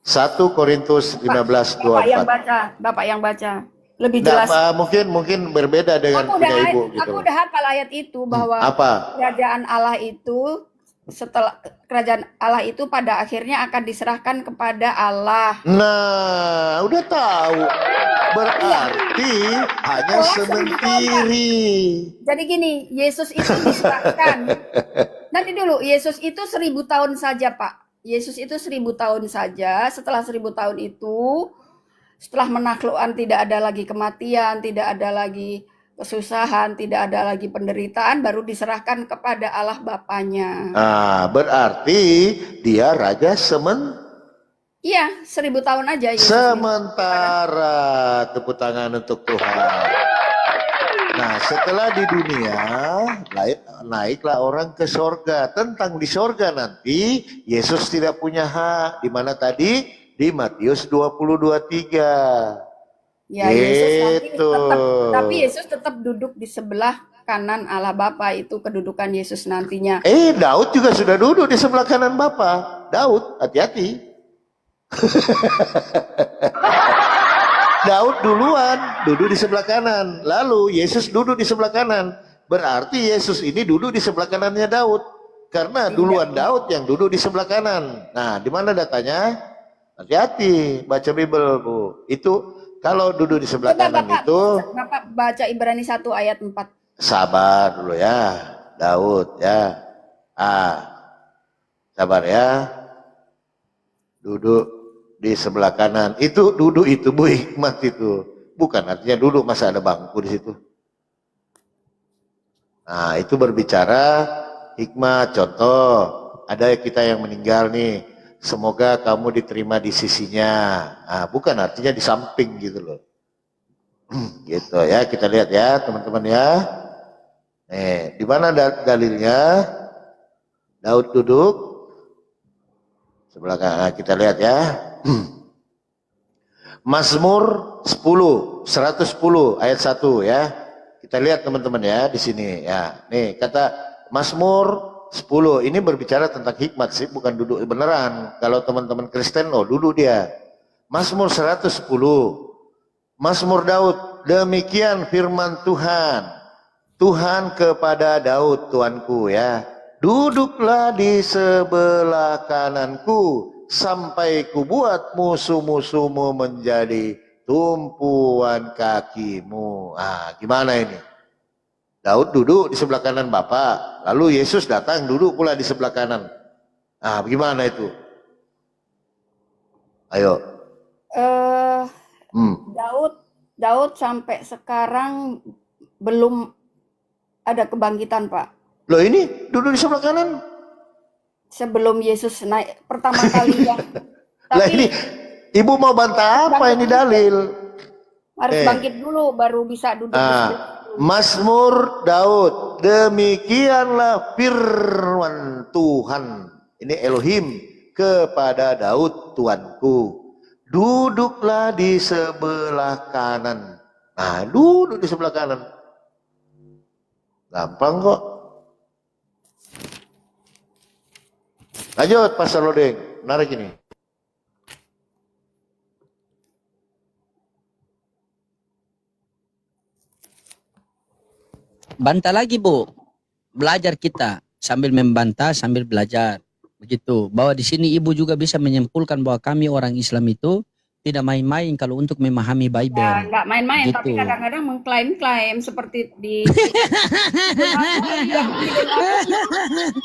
1 Korintus 15:24. Bapak yang baca. Lebih jelas. Mungkin berbeda dengan punya ibu gitu. Aku udah hafal ayat itu bahwa Apa? kerajaan Allah itu kerajaan Allah itu pada akhirnya akan diserahkan kepada Allah. Nah, udah tahu. Berarti hanya sementiri. Jadi gini, Yesus itu diserahkan. Nanti dulu, Yesus itu 1000 tahun saja, Pak. Yesus itu 1000 tahun saja. Setelah 1000 tahun itu, setelah menaklukkan tidak ada lagi kematian, tidak ada lagi kesusahan, tidak ada lagi penderitaan, baru diserahkan kepada Allah Bapanya. Berarti dia raja Iya, 1000 tahun aja. Yesus sementara. Tepuk tangan untuk Tuhan. Nah, setelah di dunia, naiklah orang ke sorga. Tentang di sorga nanti, Yesus tidak punya hak. Di mana tadi? Di Matius 20:23. Ya, Yesus nanti Gitu. tapi Yesus tetap duduk di sebelah kanan Allah Bapa, itu kedudukan Yesus nantinya. Daud juga sudah duduk di sebelah kanan Bapa. Daud, hati-hati. Daud duluan duduk di sebelah kanan, lalu Yesus duduk di sebelah kanan. Berarti Yesus ini duduk di sebelah kanannya Daud, karena duluan Daud yang duduk di sebelah kanan. Nah, di mana datanya? Hati-hati, baca Bible, Bu. Itu kalau duduk di sebelah kanan itu. Bapak baca Ibrani 1 ayat 4. Sabar dulu ya, Daud ya. Sabar ya. Duduk di sebelah kanan. Itu duduk itu, Bu, hikmat itu. Bukan artinya duduk masa ada bangku di situ. Nah, itu berbicara hikmat. Contoh, ada kita yang meninggal nih. Semoga kamu diterima di sisinya. Bukan artinya di samping gitu loh. Gitu ya, kita lihat ya, teman-teman ya. Di mana dalilnya? Daud duduk sebelah kanan. Kita lihat ya. Mazmur 110 ayat 1 ya. Kita lihat teman-teman ya di sini ya. Nih kata Mazmur 10 ini berbicara tentang hikmat sih, bukan duduk beneran. Kalau teman-teman Kristen duduk dia. Mazmur 110. Mazmur Daud, demikian firman Tuhan. Tuhan kepada Daud, Tuanku ya. Duduklah di sebelah kananku sampai kubuat musuh-musuhmu menjadi tumpuan kakimu. Gimana ini? Daud duduk di sebelah kanan Bapa, lalu Yesus datang duduk pula di sebelah kanan. Bagaimana itu? Ayo. Daud sampai sekarang belum ada kebangkitan, Pak. Loh, ini duduk di sebelah kanan. sebelum Yesus naik pertama kali yang Lah ini tapi ibu mau bantah apa ini dalil? harus Eh. bangkit dulu baru bisa duduk di sebelah. Mazmur Daud, demikianlah firman Tuhan. Ini Elohim kepada Daud Tuanku. Duduklah di sebelah kanan. Nah, duduk di sebelah kanan. Gampang kok. Lanjut Pastor Lodeng, menarik ini. Bantah lagi Bu, belajar kita sambil membantah sambil belajar, begitu. Bahwa di sini Ibu juga bisa menyimpulkan bahwa kami orang Islam itu tidak main-main kalau untuk memahami Ya, Bible. nggak main-main, tapi Gitu. kadang-kadang mengklaim-klaim seperti di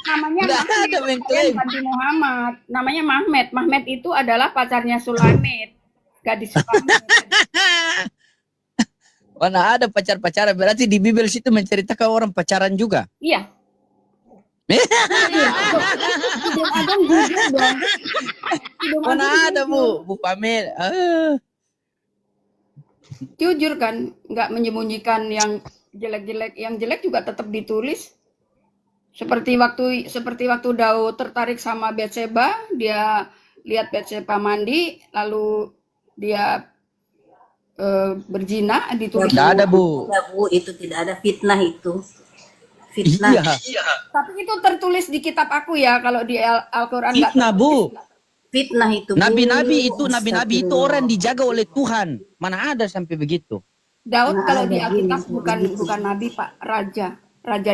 namanya Nggak ada Mahmed, mengklaim. bukan Nabi Muhammad. Namanya Mahmed. Mahmed itu adalah pacarnya Sulaiman, gadis Sulaiman. Mana ada pacar-pacaran, berarti di Bible situ menceritakan orang pacaran juga. Iya. Hidung Agong jujur dong. Hidung Mana Agong ada jujur. Bu Pamel. Jujur kan, nggak menyembunyikan yang jelek-jelek. Yang jelek juga tetap ditulis. Seperti waktu Daud tertarik sama Batseba, dia lihat Batseba mandi, lalu dia berzina, ditulis. Tidak ada Bu. Ya Bu, itu tidak ada fitnah itu. Fitnah. Iya. Tapi itu tertulis di kitab aku ya, kalau di Al-Quran nggak Fitnah Bu. Fitnah itu. Bu. Nabi-nabi itu Astagfirullah. orang dijaga oleh Tuhan. Mana ada sampai begitu? Daud Nah, kalau di ada Alkitab gini, bukan nabi Pak, raja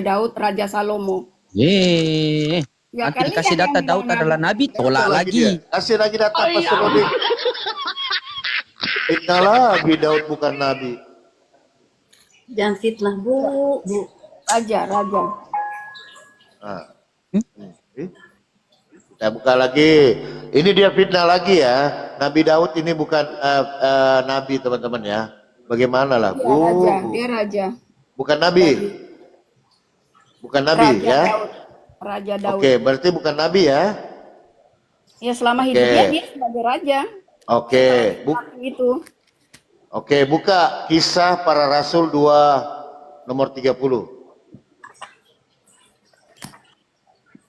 Daud, Raja Salomo. Yeay. Ya, Nanti dikasih kalian data yang Daud bilang adalah nabi, tolak Dia. lagi. Kasih lagi data Pastor Lodeng. Fitnah lagi Daud bukan nabi. Jangan fitnah Bu. Raja. Nah. Kita buka lagi. Ini dia fitnah lagi ya. Nabi Daud ini bukan nabi teman-teman ya. Bagaimana lah Dia Bu? raja, dia raja. Bukan nabi. Bukan nabi Raja ya. Daud. Raja Daud. Oke, berarti bukan nabi ya. Ya selama Oke. hidupnya dia sebagai raja. Oke, Waktu itu. Oke, buka Kisah Para Rasul 2 nomor 30.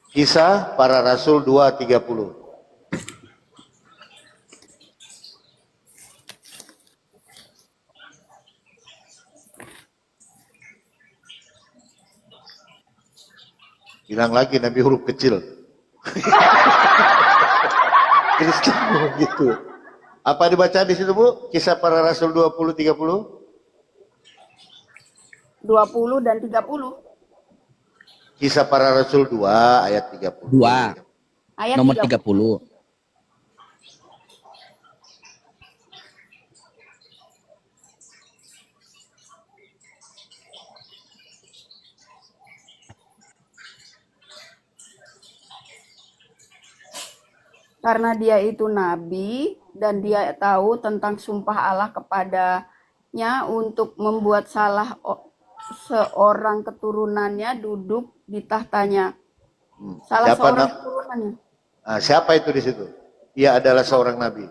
Kisah Para Rasul 2:30. Bilang lagi Nabi huruf kecil. Kristen begitu. Apa dibaca di situ Bu? Kisah Para Rasul 20:30? 20 dan 30. Kisah Para Rasul 2 ayat 30. 2 Ayat nomor 30. 30. Karena dia itu nabi dan dia tahu tentang sumpah Allah kepadanya untuk membuat salah seorang keturunannya duduk di tahtanya. Salah Siapa seorang nak? keturunannya. Siapa itu di situ? Ia adalah seorang nabi.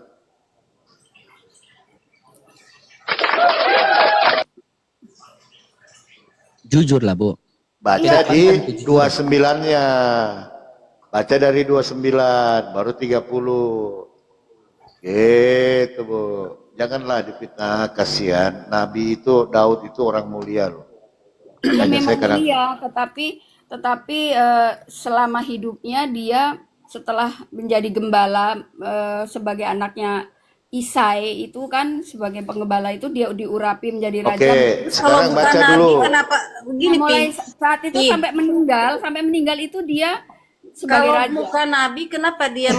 Jujur lah Bu. Baca Iya. di 29-nya. Baca dari 29 baru 30. Gitu Bu. Janganlah difitnah, kasihan. Nabi itu Daud itu orang mulia loh. Ya Makanya memang saya kadang mulia, tetapi selama hidupnya dia setelah menjadi gembala sebagai anaknya Isai itu kan sebagai penggembala itu dia diurapi menjadi raja. Oke, Kalau sekarang bukan baca nabi, dulu. kenapa begini Nah, mulai Pi? saat itu Pi. sampai meninggal itu dia sebagai Kalau raja. bukan nabi, kenapa dia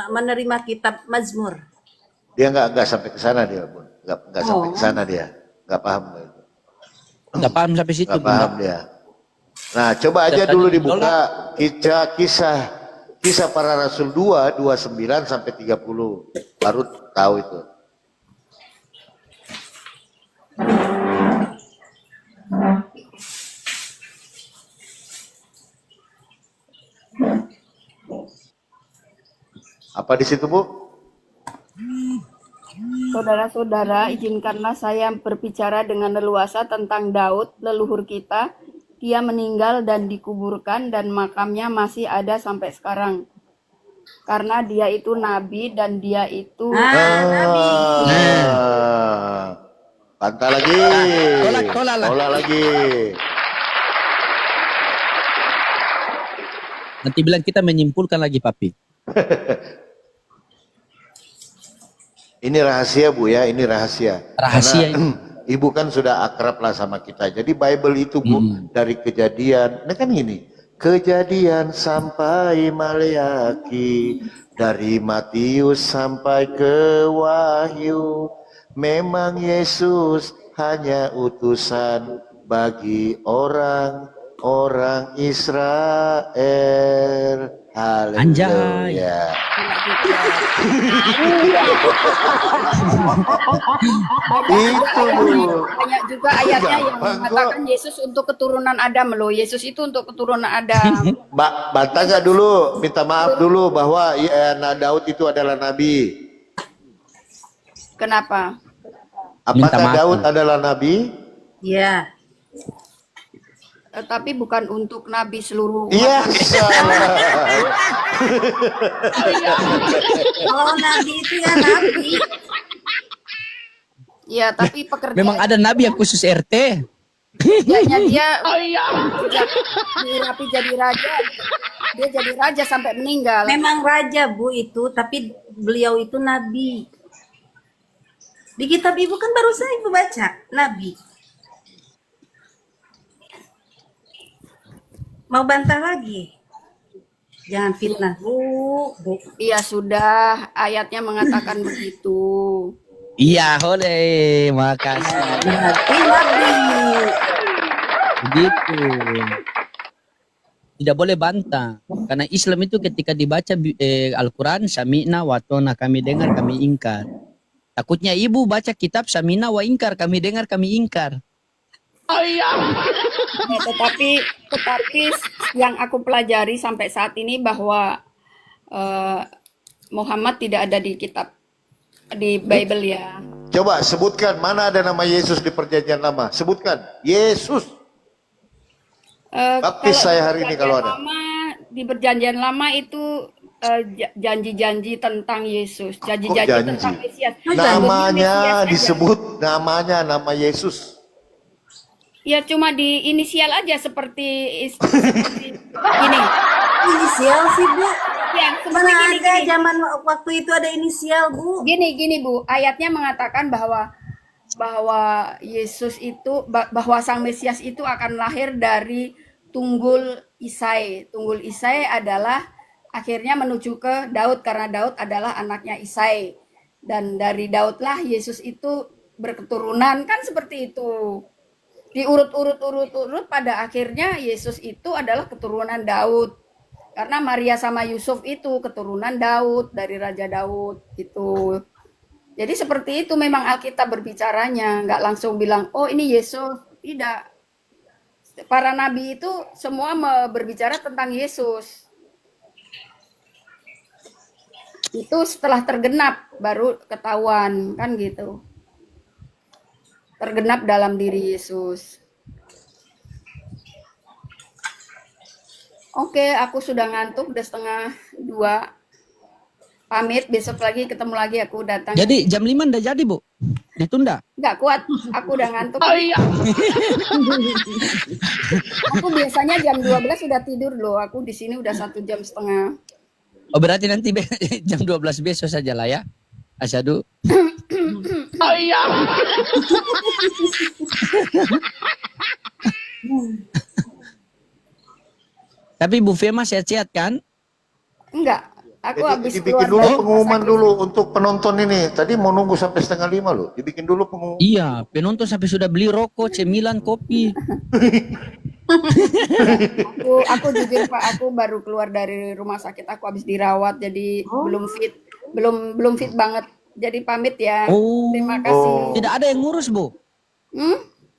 menerima kitab Mazmur? Dia nggak sampai ke sana dia, Bun. Nggak sampai Oh. ke sana dia. Nggak paham itu. Nggak paham sampai situ. Nggak paham dia. Nah, coba aja Tadi dulu ditolak. dibuka kisah Para Rasul 2, 29 sampai 30. Baru tahu itu. Apa di situ, Bu? Saudara-saudara, izinkanlah saya berbicara dengan leluasa tentang Daud, leluhur kita. Dia meninggal dan dikuburkan dan makamnya masih ada sampai sekarang. Karena dia itu nabi dan dia itu Nabi. Bantah lagi. Tolak lah. Tolak lagi. Nanti bilang kita menyimpulkan lagi, Papi. Ini rahasia, Bu ya, ini rahasia. Rahasia Karena, Ibu kan sudah akrab lah sama kita. Jadi Bible itu, Bu, dari Kejadian. Ini kan gini. Kejadian sampai Maleaki, dari Matius sampai ke Wahyu. Memang Yesus hanya utusan bagi orang Israel. Anjay. Haleluya. Itu, Bu. banyak juga ayatnya yang Gampang kok. mengatakan Yesus untuk keturunan Adam loh. Yesus itu untuk keturunan Adam. Bantah nggak dulu, minta maaf dulu bahwa Daud itu adalah nabi. Kenapa? Minta Apakah maaf. Daud adalah nabi? Ya. Tapi bukan untuk nabi seluruh Iya, salah. Kalau Nabi itu ya Nabi. Ya, tapi pekerjaan Memang ada nabi yang khusus RT. kerjanya dia sejak dirapi jadi raja. Dia jadi raja sampai meninggal. Memang raja Bu itu, tapi beliau itu Nabi. Di kitab Ibu kan baru saja Ibu baca Nabi. Mau bantah lagi? Jangan fitnah Bu. Iya sudah, ayatnya mengatakan begitu. Iya, oleh. Makasih. Berarti Nabi. Begitu. Tidak boleh bantah. Karena Islam itu ketika dibaca Al-Quran, sami'na wa ta'na, kami dengar, kami ingkar. Takutnya ibu baca kitab samina wa ingkar, kami dengar, kami ingkar. Ya, tetapi yang aku pelajari sampai saat ini bahwa Muhammad tidak ada di kitab di Bible ya. Coba sebutkan mana ada nama Yesus di Perjanjian Lama. Sebutkan Yesus. Baptis Kalau saya di hari ini kalau ada. di Perjanjian Lama itu janji-janji tentang Yesus, Kok janji-janji janji? tentang Mesias. Namanya Mesias aja. disebut namanya nama Yesus. Ya cuma di inisial aja seperti ini. Inisial sih Bu. Ya, seperti Mana gini, ada gini. zaman waktu itu ada inisial Bu. Gini Bu, ayatnya mengatakan bahwa Yesus itu bahwa Sang Mesias itu akan lahir dari tunggul Isai. Tunggul Isai adalah akhirnya menuju ke Daud karena Daud adalah anaknya Isai. Dan dari Daudlah Yesus itu berketurunan, kan seperti itu. Diurut pada akhirnya Yesus itu adalah keturunan Daud. Karena Maria sama Yusuf itu keturunan Daud, dari Raja Daud gitu. Jadi seperti itu memang Alkitab berbicaranya, nggak langsung bilang, oh ini Yesus. Tidak. Para nabi itu semua berbicara tentang Yesus. Itu setelah tergenap baru ketahuan, kan gitu. Tergenap dalam diri Yesus. Oke, aku sudah ngantuk, udah 1:30. Pamit, besok lagi ketemu lagi aku datang. Jadi jam 5 udah jadi, Bu? Ditunda? Nggak kuat, aku udah ngantuk. Aku biasanya jam 12 sudah tidur loh. Aku di sini udah 1,5 jam. Oh, berarti nanti jam 12 besok saja lah ya. Asyhadu. Tapi Bu Fema sehat-sehat kan? Enggak, aku Jadi habis dibikin keluar dulu dari rumah pengumuman sakit. dulu untuk penonton ini. Tadi mau nunggu sampai 4:30 loh. Dibikin dulu pengumuman. Iya, penonton sampai sudah beli rokok, cemilan, kopi. Aku jujur Pak, aku baru keluar dari rumah sakit. Aku habis dirawat, jadi belum fit, belum fit banget. Jadi pamit ya. Oh. Terima kasih. Tidak ada yang ngurus, Bu.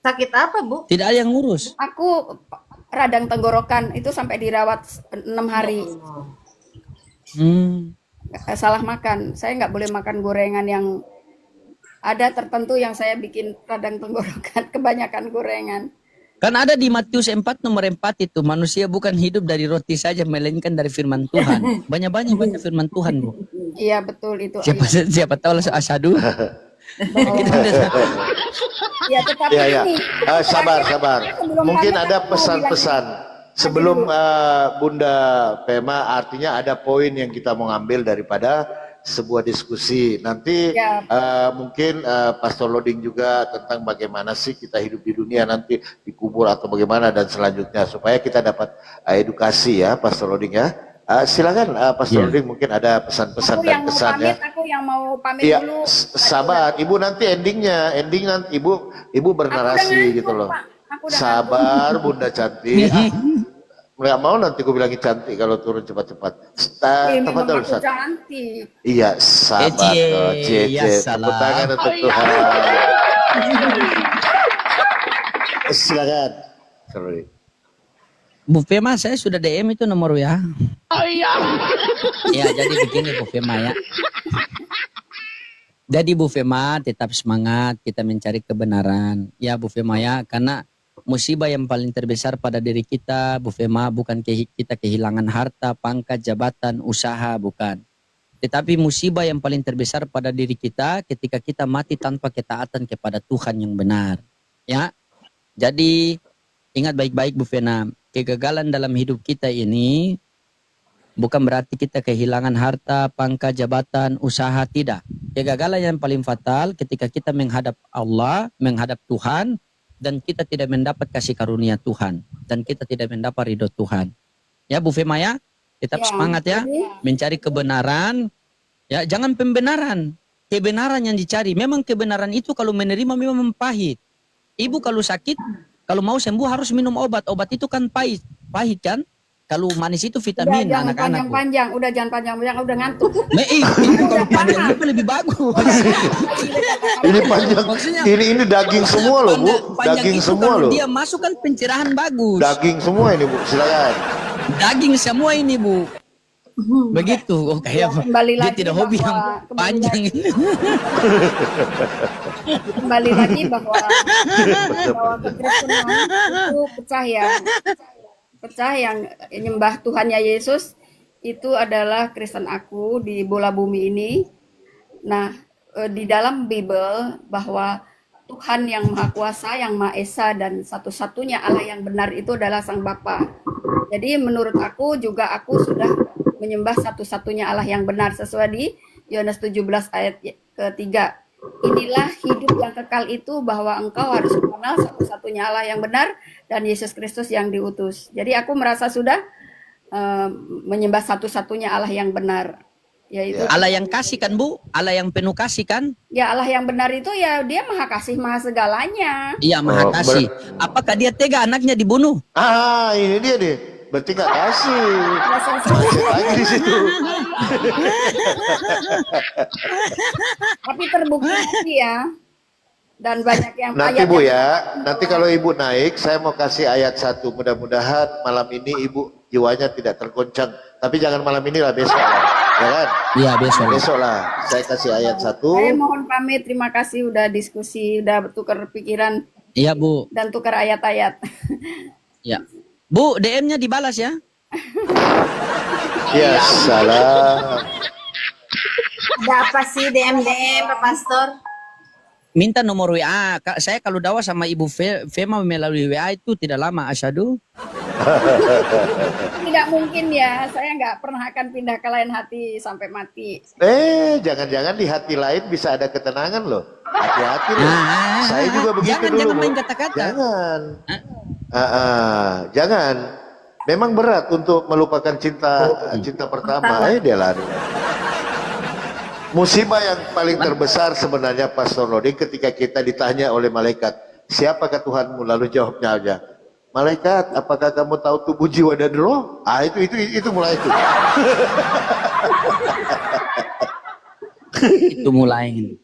Sakit apa Bu? Tidak ada yang ngurus. Aku radang tenggorokan itu sampai dirawat 6 hari. salah makan. Saya nggak boleh makan gorengan yang ada tertentu yang saya bikin radang tenggorokan, kebanyakan gorengan. Kan ada di Matius 4 nomor 4 itu, manusia bukan hidup dari roti saja melainkan dari firman Tuhan. Banyak-banyak baca firman Tuhan, Bu. Iya betul itu. Siapa tahu langsung asyhadu. Kita udah- Ya tetapi Ya, ya. ini Sabar, sabar. sebelum Mungkin kami ada kan mau pesan-pesan. Sebelum Bunda Pema, artinya ada poin yang kita mau ngambil daripada sebuah diskusi. Nanti Ya. mungkin Pastor Loding juga tentang bagaimana sih kita hidup di dunia nanti dikubur atau bagaimana dan selanjutnya supaya kita dapat edukasi ya, Pastor Loding ya. Silakan Pastor Ya. Loding, mungkin ada pesan-pesan aku dan yang mau kesan ya. pamit, aku yang mau pamit Iya, dulu. sabar. Ibu nanti ending nanti ibu bernarasi gitu loh. Pak. Aku udah Sabar, Bunda cantik. Nggak mau nanti aku bilangin cantik kalau turun cepat-cepat. Ini memang Tafadhol, aku Ustaz. cantik. Iya, sabar Ecie, kok, ya Tepuk salam. tangan untuk Tuhan. Silakan. Sorry. Bu Fema, saya sudah DM itu nomor ya. Ya, jadi begini Bu Fema ya. Jadi Bu Fema tetap semangat, kita mencari kebenaran. Ya Bu Fema ya, karena musibah yang paling terbesar pada diri kita, Bu Fema, bukan kita kehilangan harta, pangkat, jabatan, usaha, bukan. Tetapi musibah yang paling terbesar pada diri kita ketika kita mati tanpa ketaatan kepada Tuhan yang benar. Ya. Jadi ingat baik-baik Bu Fena, kegagalan dalam hidup kita ini bukan berarti kita kehilangan harta, pangkat, jabatan, usaha, tidak. Kegagalan yang paling fatal ketika kita menghadap Allah, menghadap Tuhan, dan kita tidak mendapat kasih karunia Tuhan, dan kita tidak mendapat ridho Tuhan. Ya Bu Fema ya, tetap Ya, semangat ya, jadi- mencari kebenaran. Ya, jangan pembenaran, kebenaran yang dicari. Memang kebenaran itu kalau menerima memang pahit. Ibu kalau sakit, kalau mau sembuh harus minum obat. Obat itu kan pahit, pahit kan? Kalau manis itu Udah vitamin jangan anak-anak. Bu. panjang-panjang, udah jangan panjang-panjang, udah ngantuk. Itu kalau panjang itu lebih bagus. Ini panjang. Maksudnya, Ini daging semua loh, Bu. Panjang Daging itu semua kalau loh. dia masuk kan pencerahan bagus. Daging semua ini, Bu. Silakan. Daging semua ini Bu. Begitu. Oh kayak Kembali dia lagi tidak hobi yang bahwa- kembali panjang lagi. ini. Kembali lagi bahwa kekristenan itu pecah yang nyembah Tuhannya Yesus itu adalah Kristen aku di bola bumi ini. Nah, di dalam Bible bahwa Tuhan yang Maha Kuasa, yang Maha Esa, dan satu-satunya Allah yang benar itu adalah Sang Bapa. Jadi menurut aku juga aku sudah menyembah satu-satunya Allah yang benar sesuai di Yohanes 17 ayat ketiga. Inilah hidup yang kekal itu bahwa engkau harus mengenal satu-satunya Allah yang benar dan Yesus Kristus yang diutus. Jadi aku merasa sudah menyembah satu-satunya Allah yang benar, yaitu Allah yang kasih kan Bu? Allah yang penuh kasih kan? ya Allah yang benar itu ya dia maha kasih maha segalanya. Iya Maha Oh, Kasih. Apakah dia tega anaknya dibunuh? Ini dia nih. Berarti nggak kasih. Ya, selesai. Masih lagi di situ. Tapi terbukti nanti ya. Dan banyak yang Nanti ayat Bu yang- ya, nanti kalau Ibu naik, saya mau kasih ayat 1. Mudah-mudahan malam ini Ibu jiwanya tidak tergoncang. Tapi jangan malam ini lah, besok lah. Ya kan? Iya besok. Besok lah. Saya kasih ayat 1. Saya mohon pamit, terima kasih udah diskusi, udah bertukar pikiran Iya Bu. dan tukar ayat-ayat. Ya. Bu, DM-nya dibalas ya. Ya salam. Ada apa sih DM Pak Pastor? Minta nomor WA. Saya kalau dakwah sama Ibu Fema melalui WA itu tidak lama, asyhadu. Tidak mungkin ya, saya nggak pernah akan pindah ke lain hati sampai mati. Jangan-jangan di hati lain bisa ada ketenangan loh. Hati-hati loh. Saya juga begitu jangan, dulu. jangan Bu. main kata-kata. Jangan. Jangan. Memang berat untuk melupakan cinta pertama. Dia lari. Musibah yang paling terbesar sebenarnya Pastor Loding ketika kita ditanya oleh malaikat, siapakah Tuhanmu? Lalu jawabnya aja, malaikat, apakah kamu tahu tubuh, jiwa dan roh? Itu mulai itu. Itu mulai.